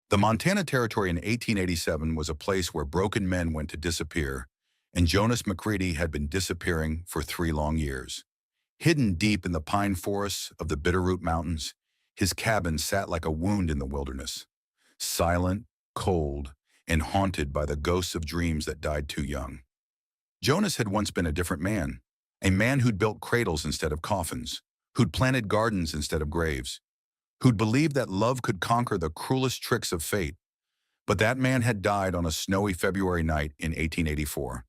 The Montana Territory in 1887 was a place where broken men went to disappear, and Jonas McCready had been disappearing for 3 long years. Hidden deep in the pine forests of the Bitterroot Mountains, his cabin sat like a wound in the wilderness, silent, cold, and haunted by the ghosts of dreams that died too young. Jonas had once been a man who'd built cradles instead of coffins, who'd planted gardens instead of graves, who'd believed that love could conquer the cruelest tricks of fate. But that man had died on a snowy February night in 1884,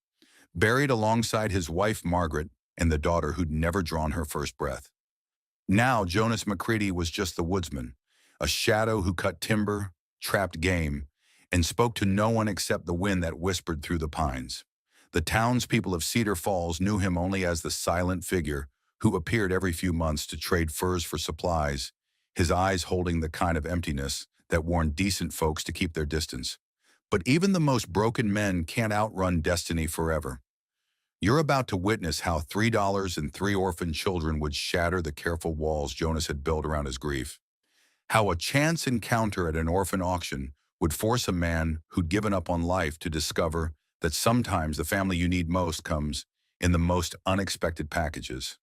buried alongside his wife Margaret and the daughter who'd never drawn her first breath. Now Jonas McCready was just the woodsman, a shadow who cut timber, trapped game, and spoke to no one except the wind that whispered through the pines. The townspeople of Cedar Falls knew him only as the silent figure who appeared every few months to trade furs for supplies, his eyes holding the kind of emptiness that warned decent folks to keep their distance. But even the most broken men can't outrun destiny forever. You're about to witness how $3 and 3 orphan children would shatter the careful walls Jonas had built around his grief. How a chance encounter at an orphan auction would force a man who'd given up on life to discover that sometimes the family you need most comes in the most unexpected packages.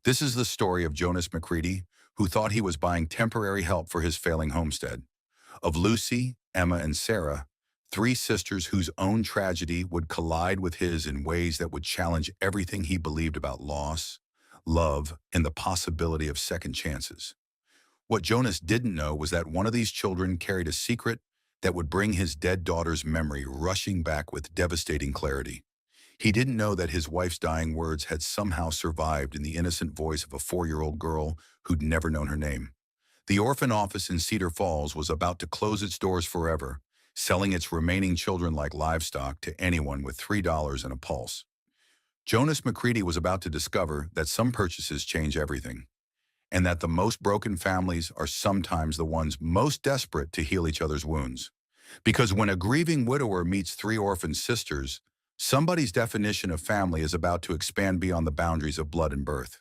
This is the story of Jonas McCready, who thought he was buying temporary help for his failing homestead. Of Lucy, Emma, and Sarah, 3 sisters whose own tragedy would collide with his in ways that would challenge everything he believed about loss, love, and the possibility of second chances. What Jonas didn't know was that one of these children carried a secret that would bring his dead daughter's memory rushing back with devastating clarity. He didn't know that his wife's dying words had somehow survived in the innocent voice of a 4-year-old girl who'd never known her name. The orphan office in Cedar Falls was about to close its doors forever, selling its remaining children like livestock to anyone with $3 and a pulse. Jonas McCready was about to discover that some purchases change everything, and that the most broken families are sometimes the ones most desperate to heal each other's wounds. Because when a grieving widower meets 3 orphan sisters, somebody's definition of family is about to expand beyond the boundaries of blood and birth.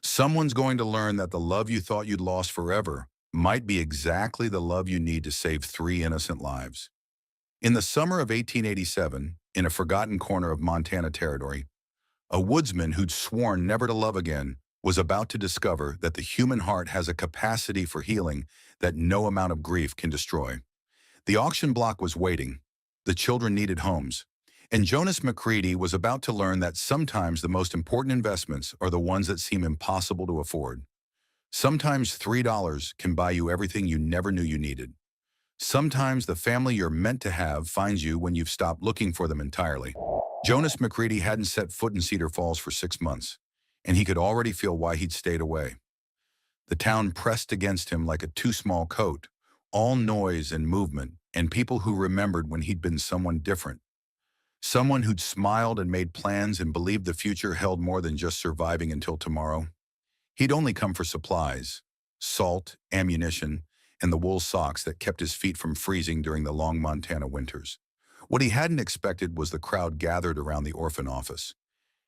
Someone's going to learn that the love you thought you'd lost forever might be exactly the love you need to save 3 innocent lives. In the summer of 1887, in a forgotten corner of Montana Territory, a woodsman who'd sworn never to love again was about to discover that the human heart has a capacity for healing that no amount of grief can destroy. The auction block was waiting. The children needed homes. And Jonas McCready was about to learn that sometimes the most important investments are the ones that seem impossible to afford. Sometimes $3 can buy you everything you never knew you needed. Sometimes the family you're meant to have finds you when you've stopped looking for them entirely. Jonas McCready hadn't set foot in Cedar Falls for 6 months, and he could already feel why he'd stayed away. The town pressed against him like a too-small coat, all noise and movement, and people who remembered when he'd been someone different. Someone who'd smiled and made plans and believed the future held more than just surviving until tomorrow. He'd only come for supplies, salt, ammunition, and the wool socks that kept his feet from freezing during the long Montana winters. What he hadn't expected was the crowd gathered around the orphan office,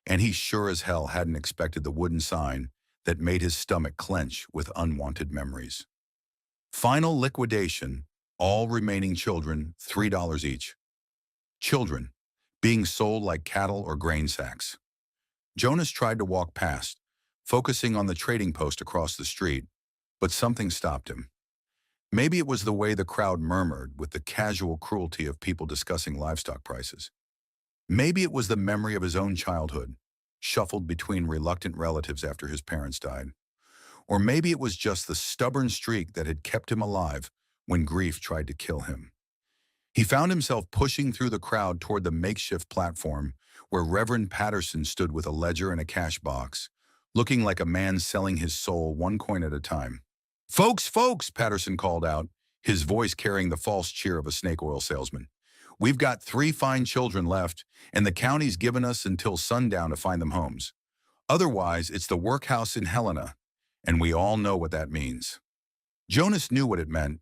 and he sure as hell hadn't expected the wooden sign that made his stomach clench with unwanted memories. Final liquidation, all remaining children, $3 each. Children, being sold like cattle or grain sacks. Jonas tried to walk past, focusing on the trading post across the street, but something stopped him. Maybe it was the way the crowd murmured with the casual cruelty of people discussing livestock prices. Maybe it was the memory of his own childhood, shuffled between reluctant relatives after his parents died. Or maybe it was just the stubborn streak that had kept him alive when grief tried to kill him. He found himself pushing through the crowd toward the makeshift platform where Reverend Patterson stood with a ledger and a cash box, looking like a man selling his soul 1 coin at a time. Folks, Patterson called out, his voice carrying the false cheer of a snake oil salesman. We've got 3 fine children left, and the county's given us until sundown to find them homes. Otherwise, it's the workhouse in Helena, and we all know what that means. Jonas knew what it meant.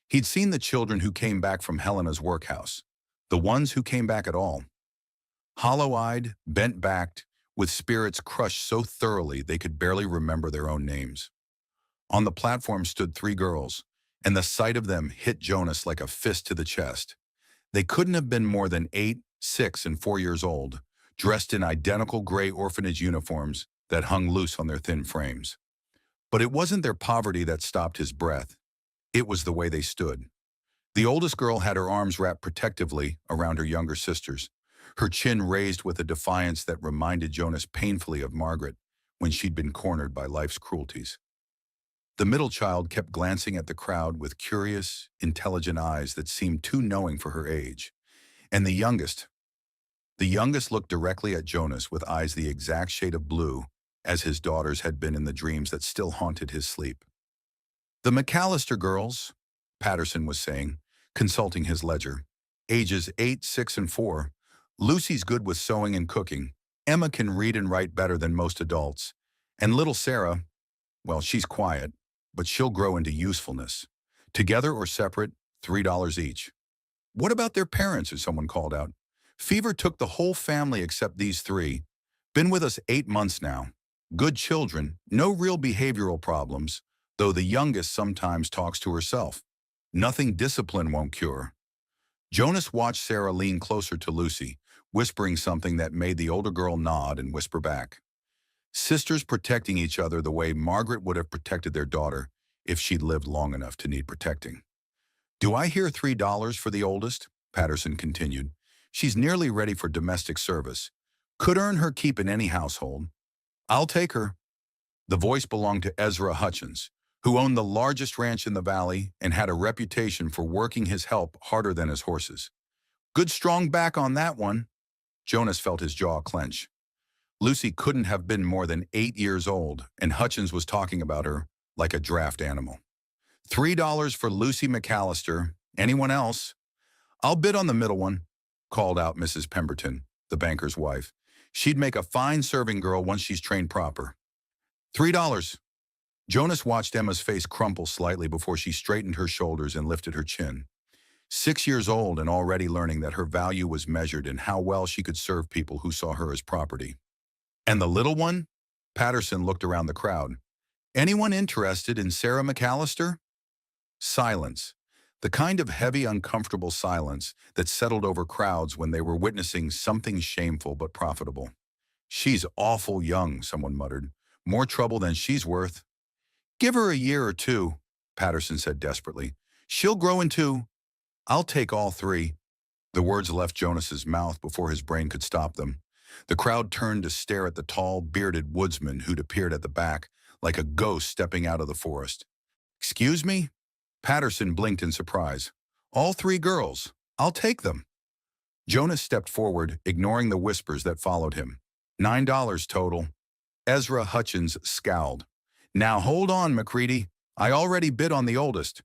He'd seen the children who came back from Helena's workhouse, the ones who came back at all. Hollow-eyed, bent-backed, with spirits crushed so thoroughly they could barely remember their own names. On the platform stood 3 girls, and the sight of them hit Jonas like a fist to the chest. They couldn't have been more than 8, 6, and 4 years old, dressed in identical gray orphanage uniforms that hung loose on their thin frames. But it wasn't their poverty that stopped his breath. It was the way they stood. The oldest girl had her arms wrapped protectively around her younger sisters, her chin raised with a defiance that reminded Jonas painfully of Margaret when she'd been cornered by life's cruelties. The middle child kept glancing at the crowd with curious, intelligent eyes that seemed too knowing for her age. And the youngest looked directly at Jonas with eyes the exact shade of blue as his daughter's had been in the dreams that still haunted his sleep. The McAllister girls, Patterson was saying, consulting his ledger. Ages 8, 6, and 4. Lucy's good with sewing and cooking. Emma can read and write better than most adults. And little Sarah, well, she's quiet, but she'll grow into usefulness. Together or separate, $3 each. What about their parents, as someone called out? Fever took the whole family except these 3. Been with us 8 months now. Good children, no real behavioral problems, though the youngest sometimes talks to herself. Nothing discipline won't cure. Jonas watched Sarah lean closer to Lucy, whispering something that made the older girl nod and whisper back. Sisters protecting each other the way Margaret would have protected their daughter if she'd lived long enough to need protecting. Do I hear $3 for the oldest? Patterson continued. She's nearly ready for domestic service. Could earn her keep in any household. I'll take her. The voice belonged to Ezra Hutchins, who owned the largest ranch in the valley and had a reputation for working his help harder than his horses. Good strong back on that one. Jonas felt his jaw clench. Lucy couldn't have been more than 8 years old, and Hutchins was talking about her like a draft animal. $3 for Lucy McAllister. Anyone else? I'll bid on the middle one, called out Mrs. Pemberton, the banker's wife. She'd make a fine serving girl once she's trained proper. $3. Jonas watched Emma's face crumple slightly before she straightened her shoulders and lifted her chin. 6 years old and already learning that her value was measured in how well she could serve people who saw her as property. And the little one? Patterson looked around the crowd. Anyone interested in Sarah McAllister? Silence. The kind of heavy, uncomfortable silence that settled over crowds when they were witnessing something shameful but profitable. She's awful young, someone muttered. More trouble than she's worth. Give her a year or 2, Patterson said desperately. She'll grow into... I'll take all 3. The words left Jonas's mouth before his brain could stop them. The crowd turned to stare at the tall, bearded woodsman who'd appeared at the back, like a ghost stepping out of the forest. Excuse me? Patterson blinked in surprise. All 3 girls. I'll take them. Jonas stepped forward, ignoring the whispers that followed him. $9 total. Ezra Hutchins scowled. Now hold on, McCready. I already bid on the oldest.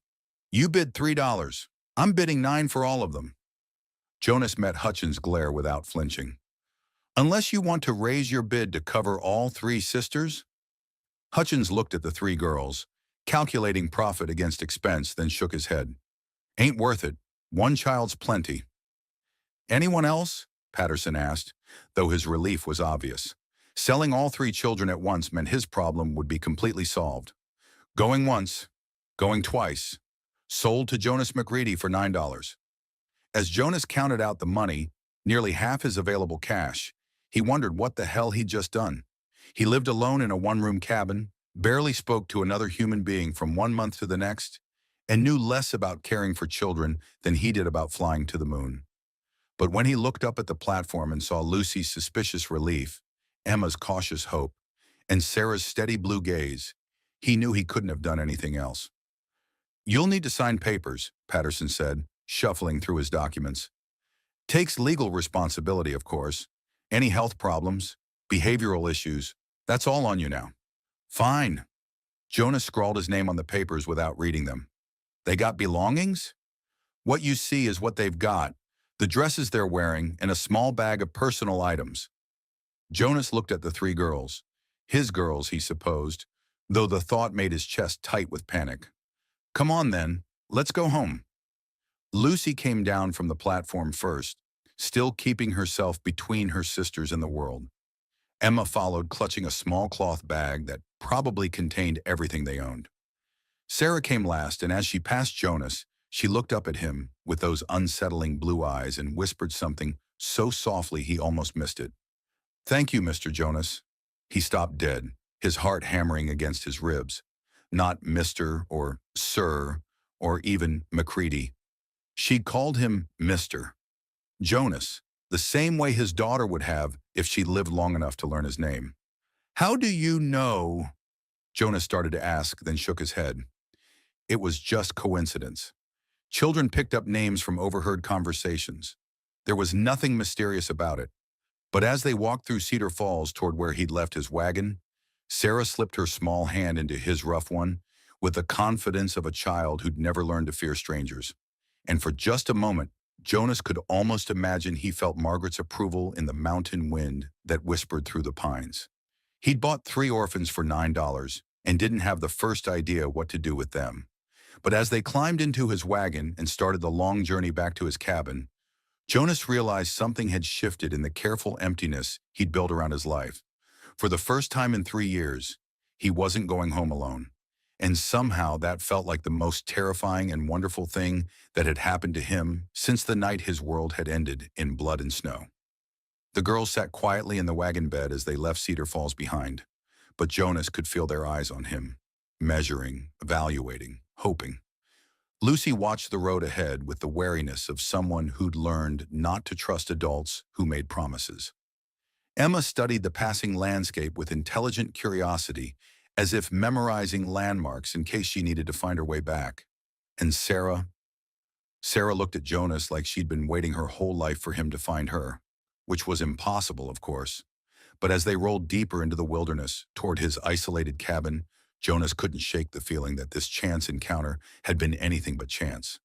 You bid $3. I'm bidding 9 for all of them. Jonas met Hutchins' glare without flinching. Unless you want to raise your bid to cover all 3 sisters? Hutchins looked at the 3 girls, calculating profit against expense, then shook his head. Ain't worth it. 1 child's plenty. Anyone else? Patterson asked, though his relief was obvious. Selling all 3 children at once meant his problem would be completely solved. Going once, going twice. Sold to Jonas McCready for $9. As Jonas counted out the money, nearly half his available cash, he wondered what the hell he'd just done. He lived alone in a 1-room cabin, barely spoke to another human being from 1 month to the next, and knew less about caring for children than he did about flying to the moon. But when he looked up at the platform and saw Lucy's suspicious relief, Emma's cautious hope, and Sarah's steady blue gaze, he knew he couldn't have done anything else. You'll need to sign papers, Patterson said, shuffling through his documents. Takes legal responsibility, of course. Any health problems, behavioral issues, that's all on you now. Fine. Jonas scrawled his name on the papers without reading them. They got belongings? What you see is what they've got, the dresses they're wearing, and a small bag of personal items. Jonas looked at the 3 girls. His girls, he supposed, though the thought made his chest tight with panic. Come on then, let's go home. Lucy came down from the platform first, still keeping herself between her sisters and the world. Emma followed, clutching a small cloth bag that probably contained everything they owned. Sarah came last, and as she passed Jonas, she looked up at him with those unsettling blue eyes and whispered something so softly he almost missed it. "Thank you, Mr. Jonas." He stopped dead, his heart hammering against his ribs. Not Mr. or Sir or even Macready. She'd called him Mr. Jonas, the same way his daughter would have if she lived long enough to learn his name. "How do you know?" Jonas started to ask, then shook his head. It was just coincidence. Children picked up names from overheard conversations. There was nothing mysterious about it. But as they walked through Cedar Falls toward where he'd left his wagon, Sarah slipped her small hand into his rough one with the confidence of a child who'd never learned to fear strangers. And for just a moment, Jonas could almost imagine he felt Margaret's approval in the mountain wind that whispered through the pines. He'd bought 3 orphans for $9 and didn't have the first idea what to do with them. But as they climbed into his wagon and started the long journey back to his cabin, Jonas realized something had shifted in the careful emptiness he'd built around his life. For the first time in 3 years, he wasn't going home alone. And somehow that felt like the most terrifying and wonderful thing that had happened to him since the night his world had ended in blood and snow. The girls sat quietly in the wagon bed as they left Cedar Falls behind, but Jonas could feel their eyes on him, measuring, evaluating, hoping. Lucy watched the road ahead with the wariness of someone who'd learned not to trust adults who made promises. Emma studied the passing landscape with intelligent curiosity, as if memorizing landmarks in case she needed to find her way back. And Sarah looked at Jonas like she'd been waiting her whole life for him to find her, which was impossible, of course. But as they rolled deeper into the wilderness, toward his isolated cabin, Jonas couldn't shake the feeling that this chance encounter had been anything but chance.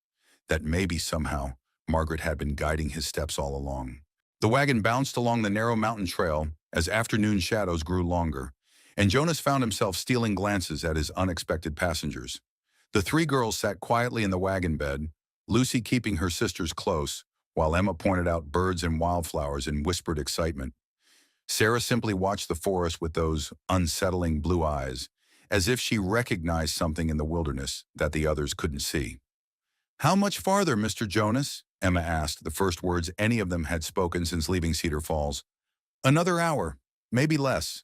That maybe somehow Margaret had been guiding his steps all along. The wagon bounced along the narrow mountain trail as afternoon shadows grew longer, and Jonas found himself stealing glances at his unexpected passengers. The 3 girls sat quietly in the wagon bed, Lucy keeping her sisters close, while Emma pointed out birds and wildflowers in whispered excitement. Sarah simply watched the forest with those unsettling blue eyes, as if she recognized something in the wilderness that the others couldn't see. "How much farther, Mr. Jonas?" Emma asked, the first words any of them had spoken since leaving Cedar Falls. "Another hour, maybe less."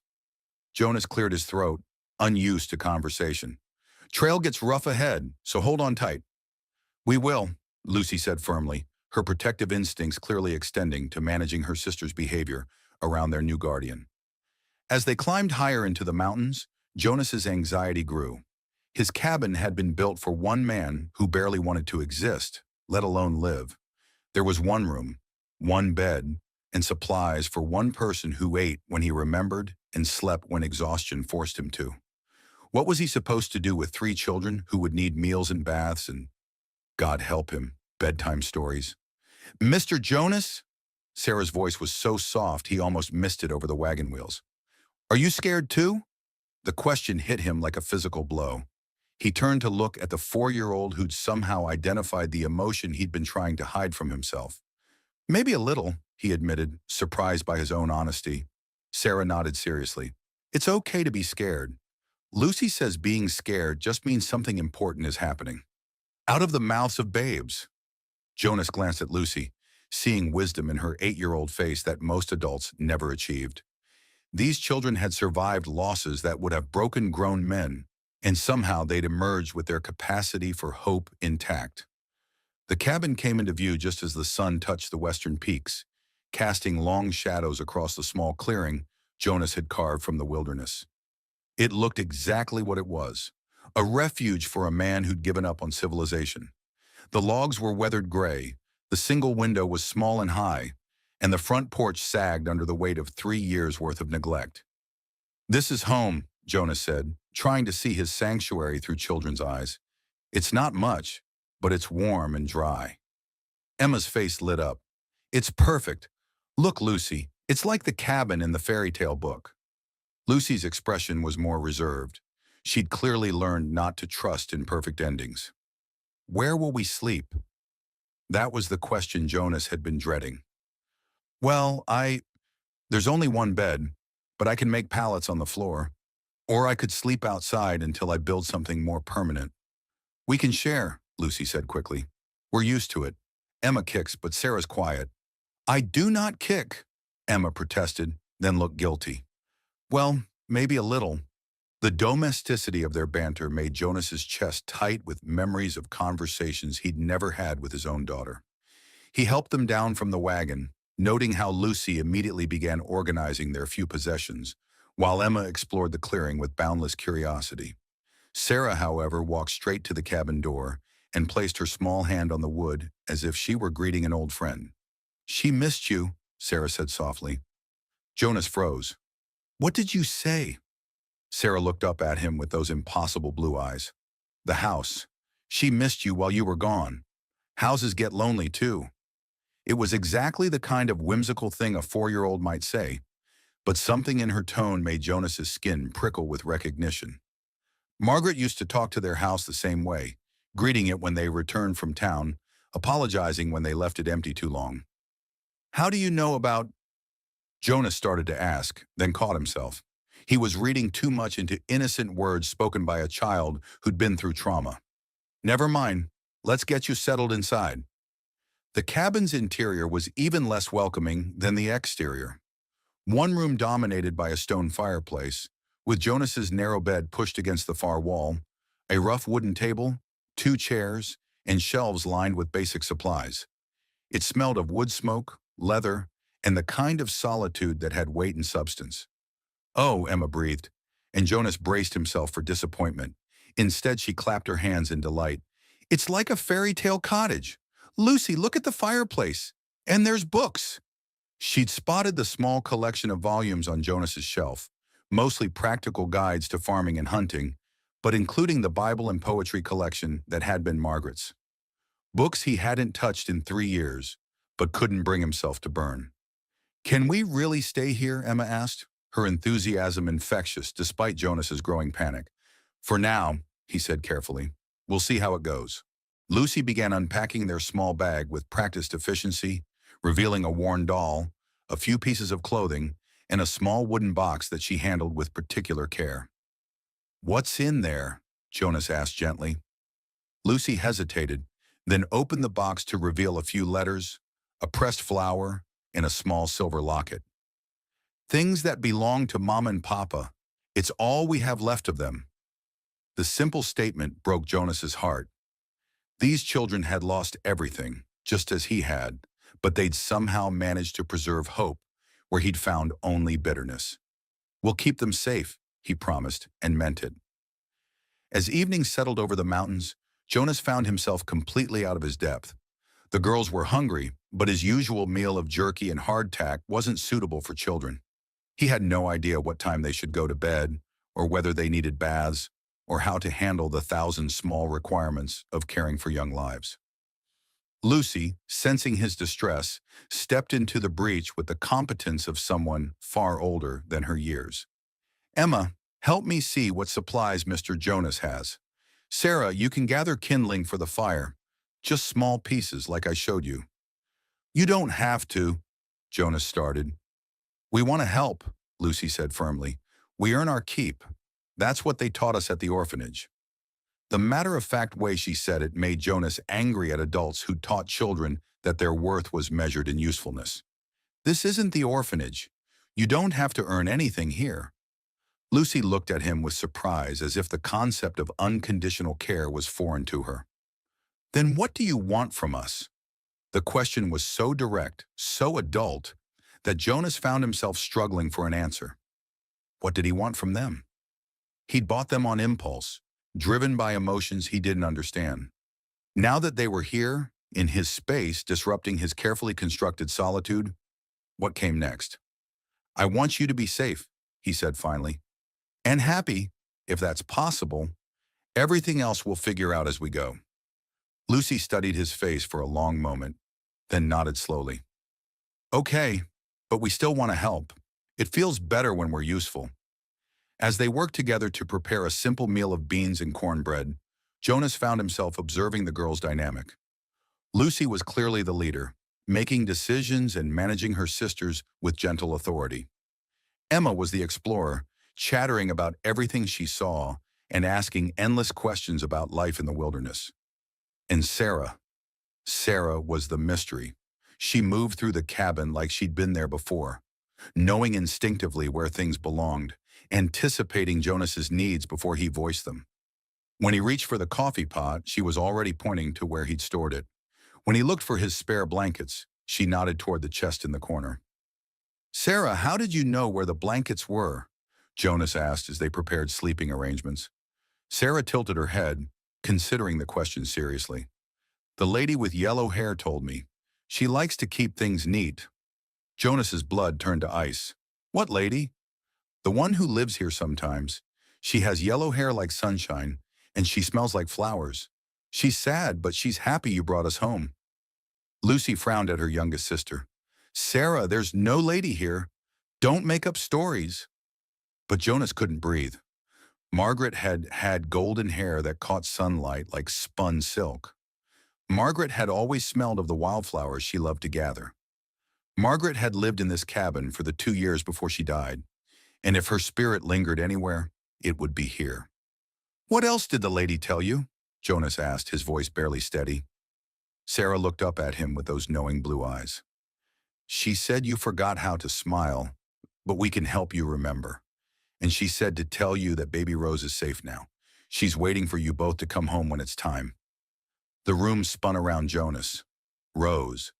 Jonas cleared his throat, unused to conversation. "Trail gets rough ahead, so hold on tight." "We will," Lucy said firmly, her protective instincts clearly extending to managing her sister's behavior around their new guardian. As they climbed higher into the mountains, Jonas's anxiety grew. His cabin had been built for one man who barely wanted to exist, let alone live. There was one room, one bed, and supplies for one person who ate when he remembered and slept when exhaustion forced him to. What was he supposed to do with 3 children who would need meals and baths and, God help him, bedtime stories? "Mr. Jonas?" Sarah's voice was so soft he almost missed it over the wagon wheels. "Are you scared too?" The question hit him like a physical blow. He turned to look at the 4-year-old who'd somehow identified the emotion he'd been trying to hide from himself. "Maybe a little," he admitted, surprised by his own honesty. Sarah nodded seriously. "It's okay to be scared. Lucy says being scared just means something important is happening." "Out of the mouths of babes." Jonas glanced at Lucy, seeing wisdom in her 8-year-old face that most adults never achieved. These children had survived losses that would have broken grown men, and somehow they'd emerged with their capacity for hope intact. The cabin came into view just as the sun touched the western peaks, casting long shadows across the small clearing Jonas had carved from the wilderness. It looked exactly what it was, a refuge for a man who'd given up on civilization. The logs were weathered gray, the single window was small and high, and the front porch sagged under the weight of 3 years' worth of neglect. "This is home," Jonas said, trying to see his sanctuary through children's eyes. "It's not much, but it's warm and dry." Emma's face lit up. "It's perfect. Look, Lucy, it's like the cabin in the fairy tale book." Lucy's expression was more reserved. She'd clearly learned not to trust in perfect endings. "Where will we sleep?" That was the question Jonas had been dreading. "Well, there's only one bed, but I can make pallets on the floor. Or I could sleep outside until I build something more permanent." We can share, Lucy said quickly. We're used to it. Emma kicks, but Sarah's quiet. I do not kick, Emma protested, then looked guilty. Well, maybe a little. The domesticity of their banter made Jonas's chest tight with memories of conversations he'd never had with his own daughter. He helped them down from the wagon, noting how Lucy immediately began organizing their few possessions, while Emma explored the clearing with boundless curiosity. Sarah, however, walked straight to the cabin door and placed her small hand on the wood as if she were greeting an old friend. She missed you, Sarah said softly. Jonas froze. What did you say? Sarah looked up at him with those impossible blue eyes. The house. She missed you while you were gone. Houses get lonely, too. It was exactly the kind of whimsical thing a 4-year-old might say, but something in her tone made Jonas's skin prickle with recognition. Margaret used to talk to their house the same way, greeting it when they returned from town, apologizing when they left it empty too long. How do you know about... Jonas started to ask, then caught himself. He was reading too much into innocent words spoken by a child who'd been through trauma. Never mind, let's get you settled inside. The cabin's interior was even less welcoming than the exterior. One room dominated by a stone fireplace, with Jonas's narrow bed pushed against the far wall, a rough wooden table, 2 chairs, and shelves lined with basic supplies. It smelled of wood smoke, leather, and the kind of solitude that had weight and substance. Oh, Emma breathed, and Jonas braced himself for disappointment. Instead, she clapped her hands in delight. It's like a fairy tale cottage. Lucy, look at the fireplace. And there's books. She'd spotted the small collection of volumes on Jonas's shelf, mostly practical guides to farming and hunting, but including the Bible and poetry collection that had been Margaret's. Books he hadn't touched in 3 years, but couldn't bring himself to burn. Can we really stay here? Emma asked, her enthusiasm infectious despite Jonas's growing panic. For now, he said carefully, we'll see how it goes. Lucy began unpacking their small bag with practiced efficiency, revealing a worn doll, a few pieces of clothing, and a small wooden box that she handled with particular care. What's in there? Jonas asked gently. Lucy hesitated, then opened the box to reveal a few letters, a pressed flower, and a small silver locket. Things that belong to Mom and Papa. It's all we have left of them. The simple statement broke Jonas's heart. These children had lost everything, just as he had, but they'd somehow managed to preserve hope where he'd found only bitterness. We'll keep them safe, he promised, and meant it. As evening settled over the mountains, Jonas found himself completely out of his depth. The girls were hungry, but his usual meal of jerky and hardtack wasn't suitable for children. He had no idea what time they should go to bed, or whether they needed baths, or how to handle the 1,000 small requirements of caring for young lives. Lucy, sensing his distress, stepped into the breach with the competence of someone far older than her years. Emma, help me see what supplies Mr. Jonas has. Sarah, you can gather kindling for the fire. Just small pieces like I showed you. You don't have to, Jonas started. We want to help, Lucy said firmly. We earn our keep. That's what they taught us at the orphanage. The matter-of-fact way she said it made Jonas angry at adults who taught children that their worth was measured in usefulness. This isn't the orphanage. You don't have to earn anything here. Lucy looked at him with surprise, as if the concept of unconditional care was foreign to her. Then what do you want from us? The question was so direct, so adult, that Jonas found himself struggling for an answer. What did he want from them? He'd bought them on impulse, driven by emotions he didn't understand. Now that they were here, in his space, disrupting his carefully constructed solitude, what came next? I want you to be safe, he said finally. And happy, if that's possible. Everything else we'll figure out as we go. Lucy studied his face for a long moment, then nodded slowly. Okay, but we still want to help. It feels better when we're useful. As they worked together to prepare a simple meal of beans and cornbread, Jonas found himself observing the girls' dynamic. Lucy was clearly the leader, making decisions and managing her sisters with gentle authority. Emma was the explorer, chattering about everything she saw and asking endless questions about life in the wilderness. And Sarah was the mystery. She moved through the cabin like she'd been there before, knowing instinctively where things belonged, anticipating Jonas's needs before he voiced them. When he reached for the coffee pot, she was already pointing to where he'd stored it. When he looked for his spare blankets, she nodded toward the chest in the corner. "Sarah, how did you know where the blankets were?" Jonas asked as they prepared sleeping arrangements. Sarah tilted her head, considering the question seriously. "The lady with yellow hair told me. She likes to keep things neat." Jonas's blood turned to ice. "What lady?" "The one who lives here sometimes. She has yellow hair like sunshine, and she smells like flowers. She's sad, but she's happy you brought us home." Lucy frowned at her youngest sister. "Sarah, there's no lady here. Don't make up stories." But Jonas couldn't breathe. Margaret had golden hair that caught sunlight like spun silk. Margaret had always smelled of the wildflowers she loved to gather. Margaret had lived in this cabin for the 2 years before she died, and if her spirit lingered anywhere, it would be here. "What else did the lady tell you?" Jonas asked, his voice barely steady. Sarah looked up at him with those knowing blue eyes. "She said you forgot how to smile, but we can help you remember. And she said to tell you that baby Rose is safe now. She's waiting for you both to come home when it's time." The room spun around Jonas. Rose.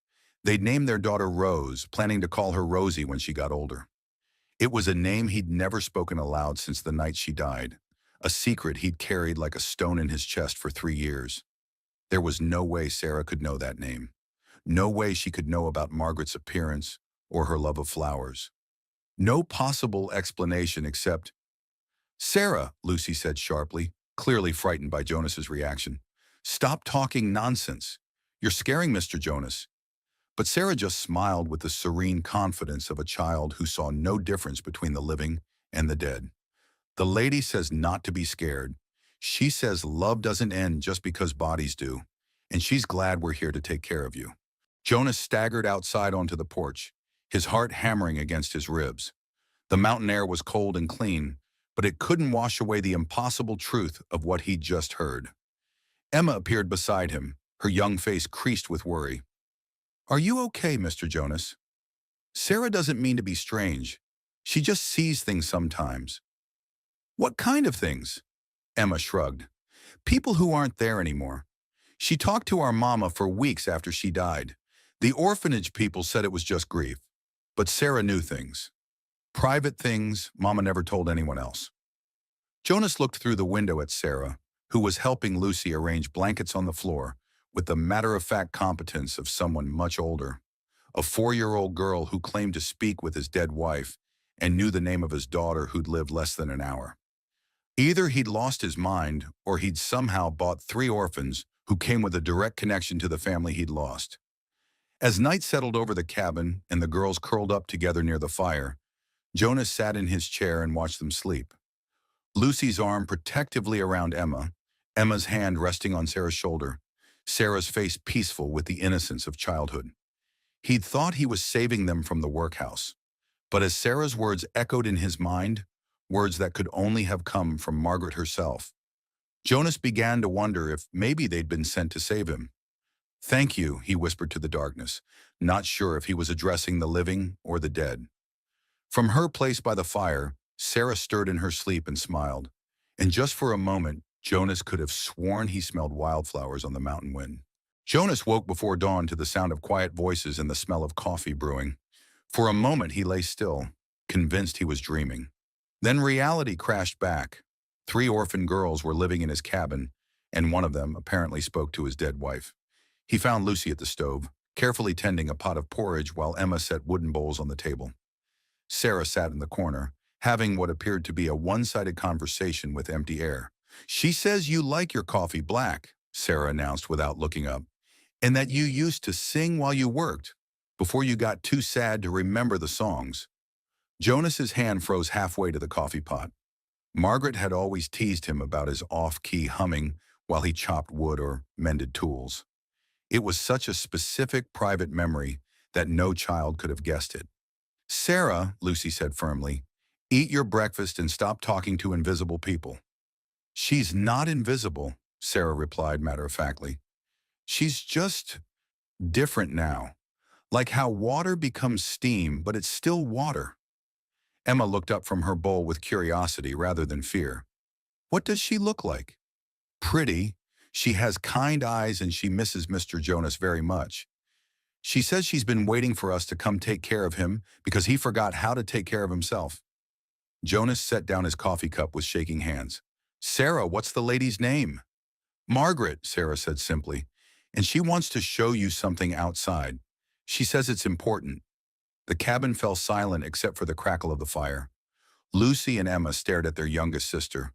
They'd named their daughter Rose, planning to call her Rosie when she got older. It was a name he'd never spoken aloud since the night she died, a secret he'd carried like a stone in his chest for 3 years. There was no way Sarah could know that name. No way she could know about Margaret's appearance or her love of flowers. No possible explanation except, "Sarah," Lucy said sharply, clearly frightened by Jonas's reaction. "Stop talking nonsense. You're scaring Mr. Jonas." But Sarah just smiled with the serene confidence of a child who saw no difference between the living and the dead. "The lady says not to be scared. She says love doesn't end just because bodies do, and she's glad we're here to take care of you." Jonas staggered outside onto the porch, his heart hammering against his ribs. The mountain air was cold and clean, but it couldn't wash away the impossible truth of what he'd just heard. Emma appeared beside him, her young face creased with worry. "Are you okay, Mr. Jonas?" "Sarah doesn't mean to be strange. She just sees things sometimes." "What kind of things?" Emma shrugged. "People who aren't there anymore. She talked to our mama for weeks after she died. The orphanage people said it was just grief, but Sarah knew things. Private things Mama never told anyone else." Jonas looked through the window at Sarah, who was helping Lucy arrange blankets on the floor with the matter-of-fact competence of someone much older, a 4-year-old girl who claimed to speak with his dead wife and knew the name of his daughter who'd lived less than an hour. Either he'd lost his mind or he'd somehow bought 3 orphans who came with a direct connection to the family he'd lost. As night settled over the cabin and the girls curled up together near the fire, Jonas sat in his chair and watched them sleep. Lucy's arm protectively around Emma, Emma's hand resting on Sarah's shoulder, Sarah's face peaceful with the innocence of childhood. He'd thought he was saving them from the workhouse, but as Sarah's words echoed in his mind, words that could only have come from Margaret herself, Jonas began to wonder if maybe they'd been sent to save him. "Thank you," he whispered to the darkness, not sure if he was addressing the living or the dead. From her place by the fire, Sarah stirred in her sleep and smiled. And just for a moment, Jonas could have sworn he smelled wildflowers on the mountain wind. Jonas woke before dawn to the sound of quiet voices and the smell of coffee brewing. For a moment he lay still, convinced he was dreaming. Then reality crashed back. 3 orphan girls were living in his cabin, and one of them apparently spoke to his dead wife. He found Lucy at the stove, carefully tending a pot of porridge while Emma set wooden bowls on the table. Sarah sat in the corner, having what appeared to be a one-sided conversation with empty air. "She says you like your coffee black," Sarah announced without looking up, "and that you used to sing while you worked, before you got too sad to remember the songs." Jonas's hand froze halfway to the coffee pot. Margaret had always teased him about his off-key humming while he chopped wood or mended tools. It was such a specific private memory that no child could have guessed it. "Sarah," Lucy said firmly, "eat your breakfast and stop talking to invisible people." She's not invisible, Sarah replied matter-of-factly. She's just different now. Like how water becomes steam, but it's still water. Emma looked up from her bowl with curiosity rather than fear. What does she look like? Pretty. She has kind eyes and she misses Mr. Jonas very much. She says she's been waiting for us to come take care of him because he forgot how to take care of himself. Jonas set down his coffee cup with shaking hands. Sarah, what's the lady's name? Margaret, Sarah said simply, and she wants to show you something outside. She says it's important. The cabin fell silent except for the crackle of the fire. Lucy and Emma stared at their youngest sister,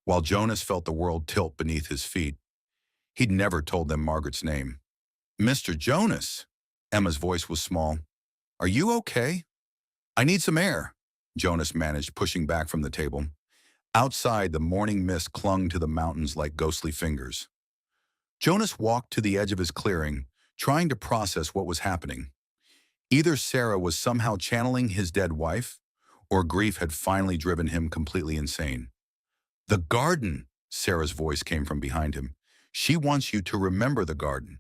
while Jonas felt the world tilt beneath his feet. He'd never told them Margaret's name. Mr. Jonas! Emma's voice was small. Are you okay? I need some air, Jonas managed, pushing back from the table. Outside, the morning mist clung to the mountains like ghostly fingers. Jonas walked to the edge of his clearing, trying to process what was happening. Either Sarah was somehow channeling his dead wife, or grief had finally driven him completely insane. The garden, Sarah's voice came from behind him. She wants you to remember the garden.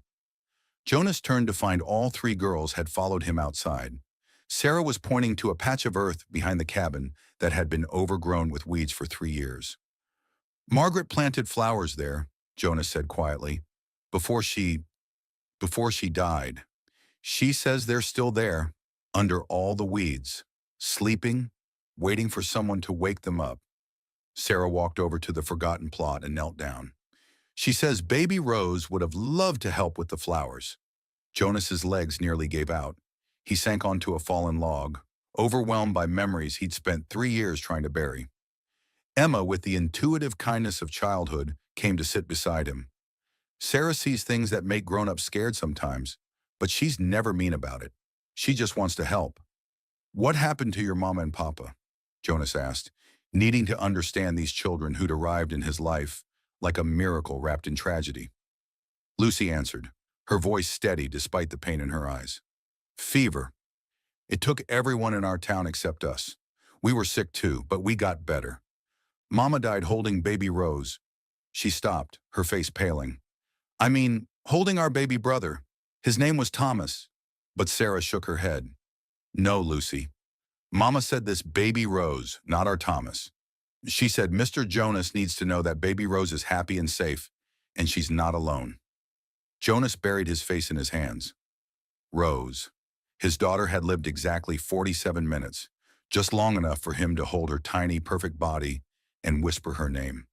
Jonas turned to find all three girls had followed him outside. Sarah was pointing to a patch of earth behind the cabin that had been overgrown with weeds for 3 years. Margaret planted flowers there, Jonas said quietly, before she died. She says they're still there, under all the weeds, sleeping, waiting for someone to wake them up. Sarah walked over to the forgotten plot and knelt down. She says baby Rose would have loved to help with the flowers. Jonas's legs nearly gave out. He sank onto a fallen log, overwhelmed by memories he'd spent 3 years trying to bury. Emma, with the intuitive kindness of childhood, came to sit beside him. Sarah sees things that make grown-ups scared sometimes, but she's never mean about it. She just wants to help. What happened to your mama and papa? Jonas asked, needing to understand these children who'd arrived in his life like a miracle wrapped in tragedy. Lucy answered, her voice steady despite the pain in her eyes. Fever. It took everyone in our town except us. We were sick too, but we got better. Mama died holding baby Rose. She stopped, her face paling. I mean, holding our baby brother. His name was Thomas. But Sarah shook her head. No, Lucy. Mama said this baby Rose, not our Thomas. She said Mr. Jonas needs to know that baby Rose is happy and safe, and she's not alone. Jonas buried his face in his hands. Rose. His daughter had lived exactly 47 minutes, just long enough for him to hold her tiny, perfect body and whisper her name.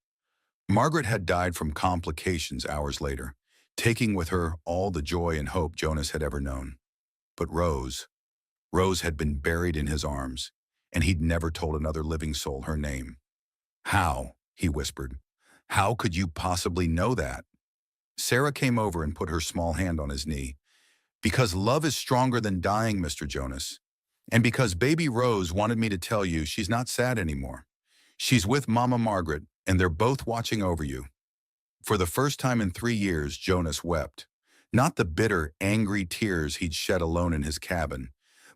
Margaret had died from complications hours later, taking with her all the joy and hope Jonas had ever known. But Rose had been buried in his arms, and he'd never told another living soul her name. How? He whispered. How could you possibly know that? Sarah came over and put her small hand on his knee. Because love is stronger than dying, Mr. Jonas. And because baby Rose wanted me to tell you she's not sad anymore. She's with Mama Margaret, and they're both watching over you. For the first time in 3 years, Jonas wept. Not the bitter, angry tears he'd shed alone in his cabin,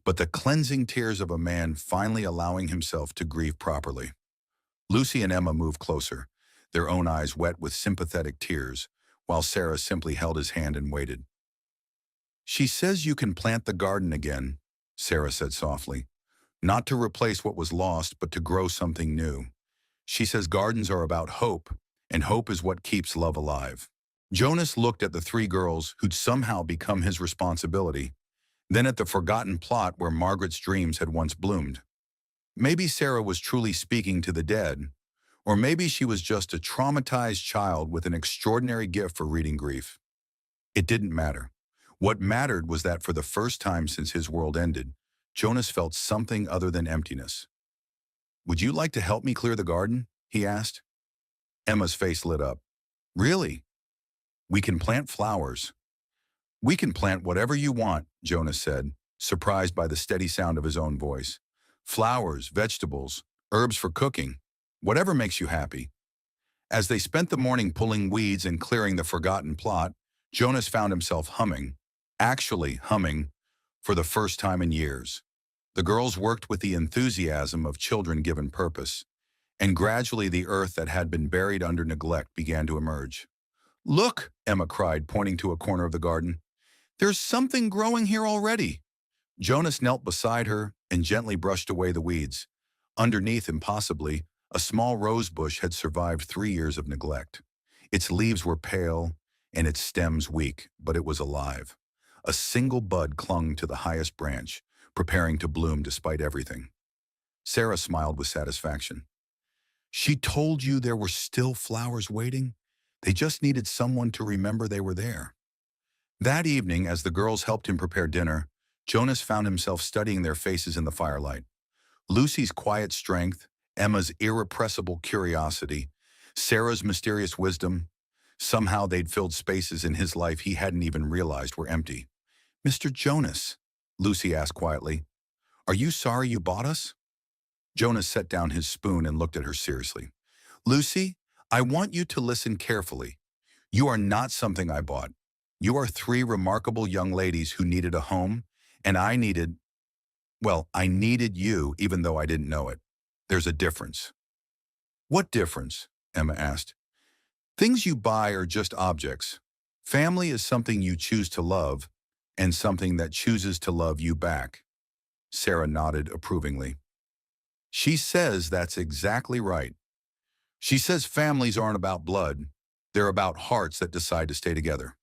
but the cleansing tears of a man finally allowing himself to grieve properly. Lucy and Emma moved closer, their own eyes wet with sympathetic tears, while Sarah simply held his hand and waited. She says you can plant the garden again, Sarah said softly. Not to replace what was lost, but to grow something new. She says gardens are about hope, and hope is what keeps love alive. Jonas looked at the 3 girls who'd somehow become his responsibility, then at the forgotten plot where Margaret's dreams had once bloomed. Maybe Sarah was truly speaking to the dead, or maybe she was just a traumatized child with an extraordinary gift for reading grief. It didn't matter. What mattered was that for the first time since his world ended, Jonas felt something other than emptiness. Would you like to help me clear the garden? He asked. Emma's face lit up. Really? We can plant flowers. We can plant whatever you want, Jonas said, surprised by the steady sound of his own voice. Flowers, vegetables, herbs for cooking, whatever makes you happy. As they spent the morning pulling weeds and clearing the forgotten plot, Jonas found himself humming, actually humming, for the first time in years. The girls worked with the enthusiasm of children given purpose, and gradually the earth that had been buried under neglect began to emerge. "Look," Emma cried, pointing to a corner of the garden. "There's something growing here already." Jonas knelt beside her and gently brushed away the weeds. Underneath, impossibly, a small rose bush had survived 3 years of neglect. Its leaves were pale and its stems weak, but it was alive. A single bud clung to the highest branch, preparing to bloom despite everything. Sarah smiled with satisfaction. "She told you there were still flowers waiting? They just needed someone to remember they were there." That evening, as the girls helped him prepare dinner, Jonas found himself studying their faces in the firelight. Lucy's quiet strength, Emma's irrepressible curiosity, Sarah's mysterious wisdom. Somehow they'd filled spaces in his life he hadn't even realized were empty. "Mr. Jonas," Lucy asked quietly, "are you sorry you bought us?" Jonas set down his spoon and looked at her seriously. "Lucy, I want you to listen carefully. You are not something I bought. You are three remarkable young ladies who needed a home, and I needed you even though I didn't know it. There's a difference." "What difference?" Emma asked. "Things you buy are just objects. Family is something you choose to love, and something that chooses to love you back." Sarah nodded approvingly. "She says that's exactly right. She says families aren't about blood. They're about hearts that decide to stay together."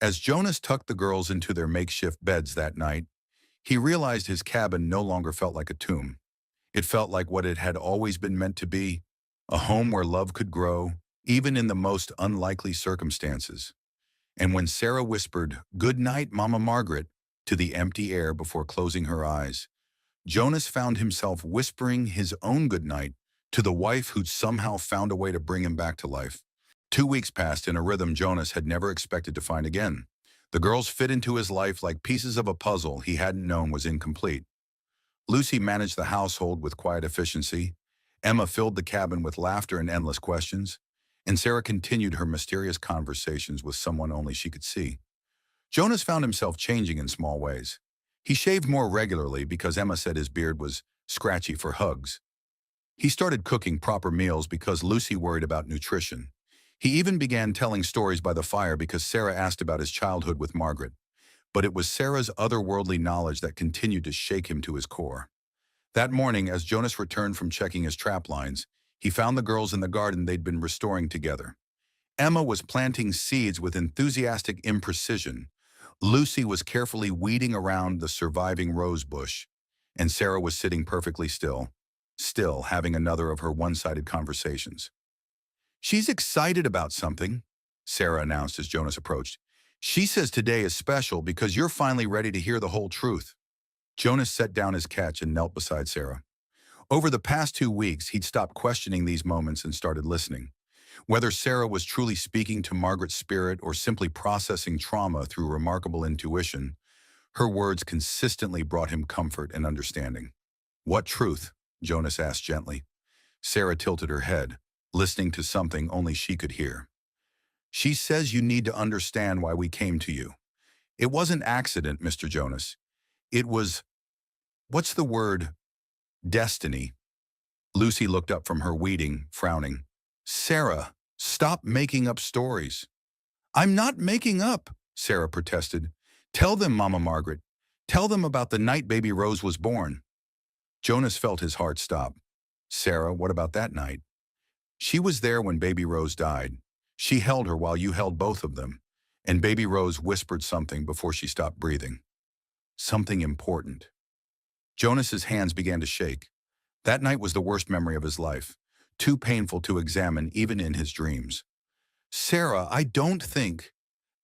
As Jonas tucked the girls into their makeshift beds that night, he realized his cabin no longer felt like a tomb. It felt like what it had always been meant to be, a home where love could grow, even in the most unlikely circumstances. And when Sarah whispered, "Good night, Mama Margaret," to the empty air before closing her eyes, Jonas found himself whispering his own good night to the wife who'd somehow found a way to bring him back to life. 2 weeks passed in a rhythm Jonas had never expected to find again. The girls fit into his life like pieces of a puzzle he hadn't known was incomplete. Lucy managed the household with quiet efficiency. Emma filled the cabin with laughter and endless questions. And Sarah continued her mysterious conversations with someone only she could see. Jonas found himself changing in small ways. He shaved more regularly because Emma said his beard was scratchy for hugs. He started cooking proper meals because Lucy worried about nutrition. He even began telling stories by the fire because Sarah asked about his childhood with Margaret. But it was Sarah's otherworldly knowledge that continued to shake him to his core. That morning, as Jonas returned from checking his trap lines, he found the girls in the garden they'd been restoring together. Emma was planting seeds with enthusiastic imprecision. Lucy was carefully weeding around the surviving rose bush, and Sarah was sitting perfectly still having another of her one-sided conversations. "She's excited about something," Sarah announced as Jonas approached. "She says today is special because you're finally ready to hear the whole truth." Jonas set down his catch and knelt beside Sarah. Over the past 2 weeks, he'd stopped questioning these moments and started listening. Whether Sarah was truly speaking to Margaret's spirit or simply processing trauma through remarkable intuition, her words consistently brought him comfort and understanding. "What truth?" Jonas asked gently. Sarah tilted her head, listening to something only she could hear. "She says you need to understand why we came to you. It wasn't accident, Mr. Jonas. It was, what's the word? Destiny." Lucy looked up from her weeding, frowning. "Sarah, stop making up stories." "I'm not making up," Sarah protested. "Tell them, Mama Margaret. Tell them about the night baby Rose was born." Jonas felt his heart stop. "Sarah, what about that night?" "She was there when baby Rose died. She held her while you held both of them, and baby Rose whispered something before she stopped breathing. Something important." Jonas's hands began to shake. That night was the worst memory of his life, too painful to examine even in his dreams. "Sarah, I don't think—"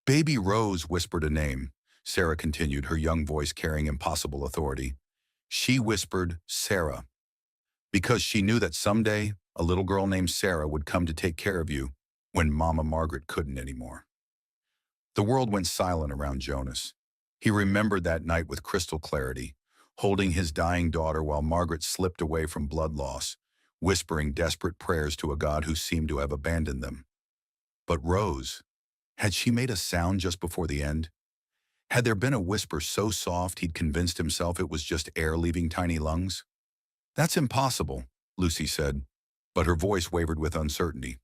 "Baby Rose whispered a name," Sarah continued, her young voice carrying impossible authority. "She whispered Sarah, because she knew that someday a little girl named Sarah would come to take care of you when Mama Margaret couldn't anymore." The world went silent around Jonas. He remembered that night with crystal clarity, holding his dying daughter while Margaret slipped away from blood loss, whispering desperate prayers to a God who seemed to have abandoned them. But Rose, had she made a sound just before the end? Had there been a whisper so soft he'd convinced himself it was just air leaving tiny lungs? "That's impossible," Lucy said. but her voice wavered with uncertainty.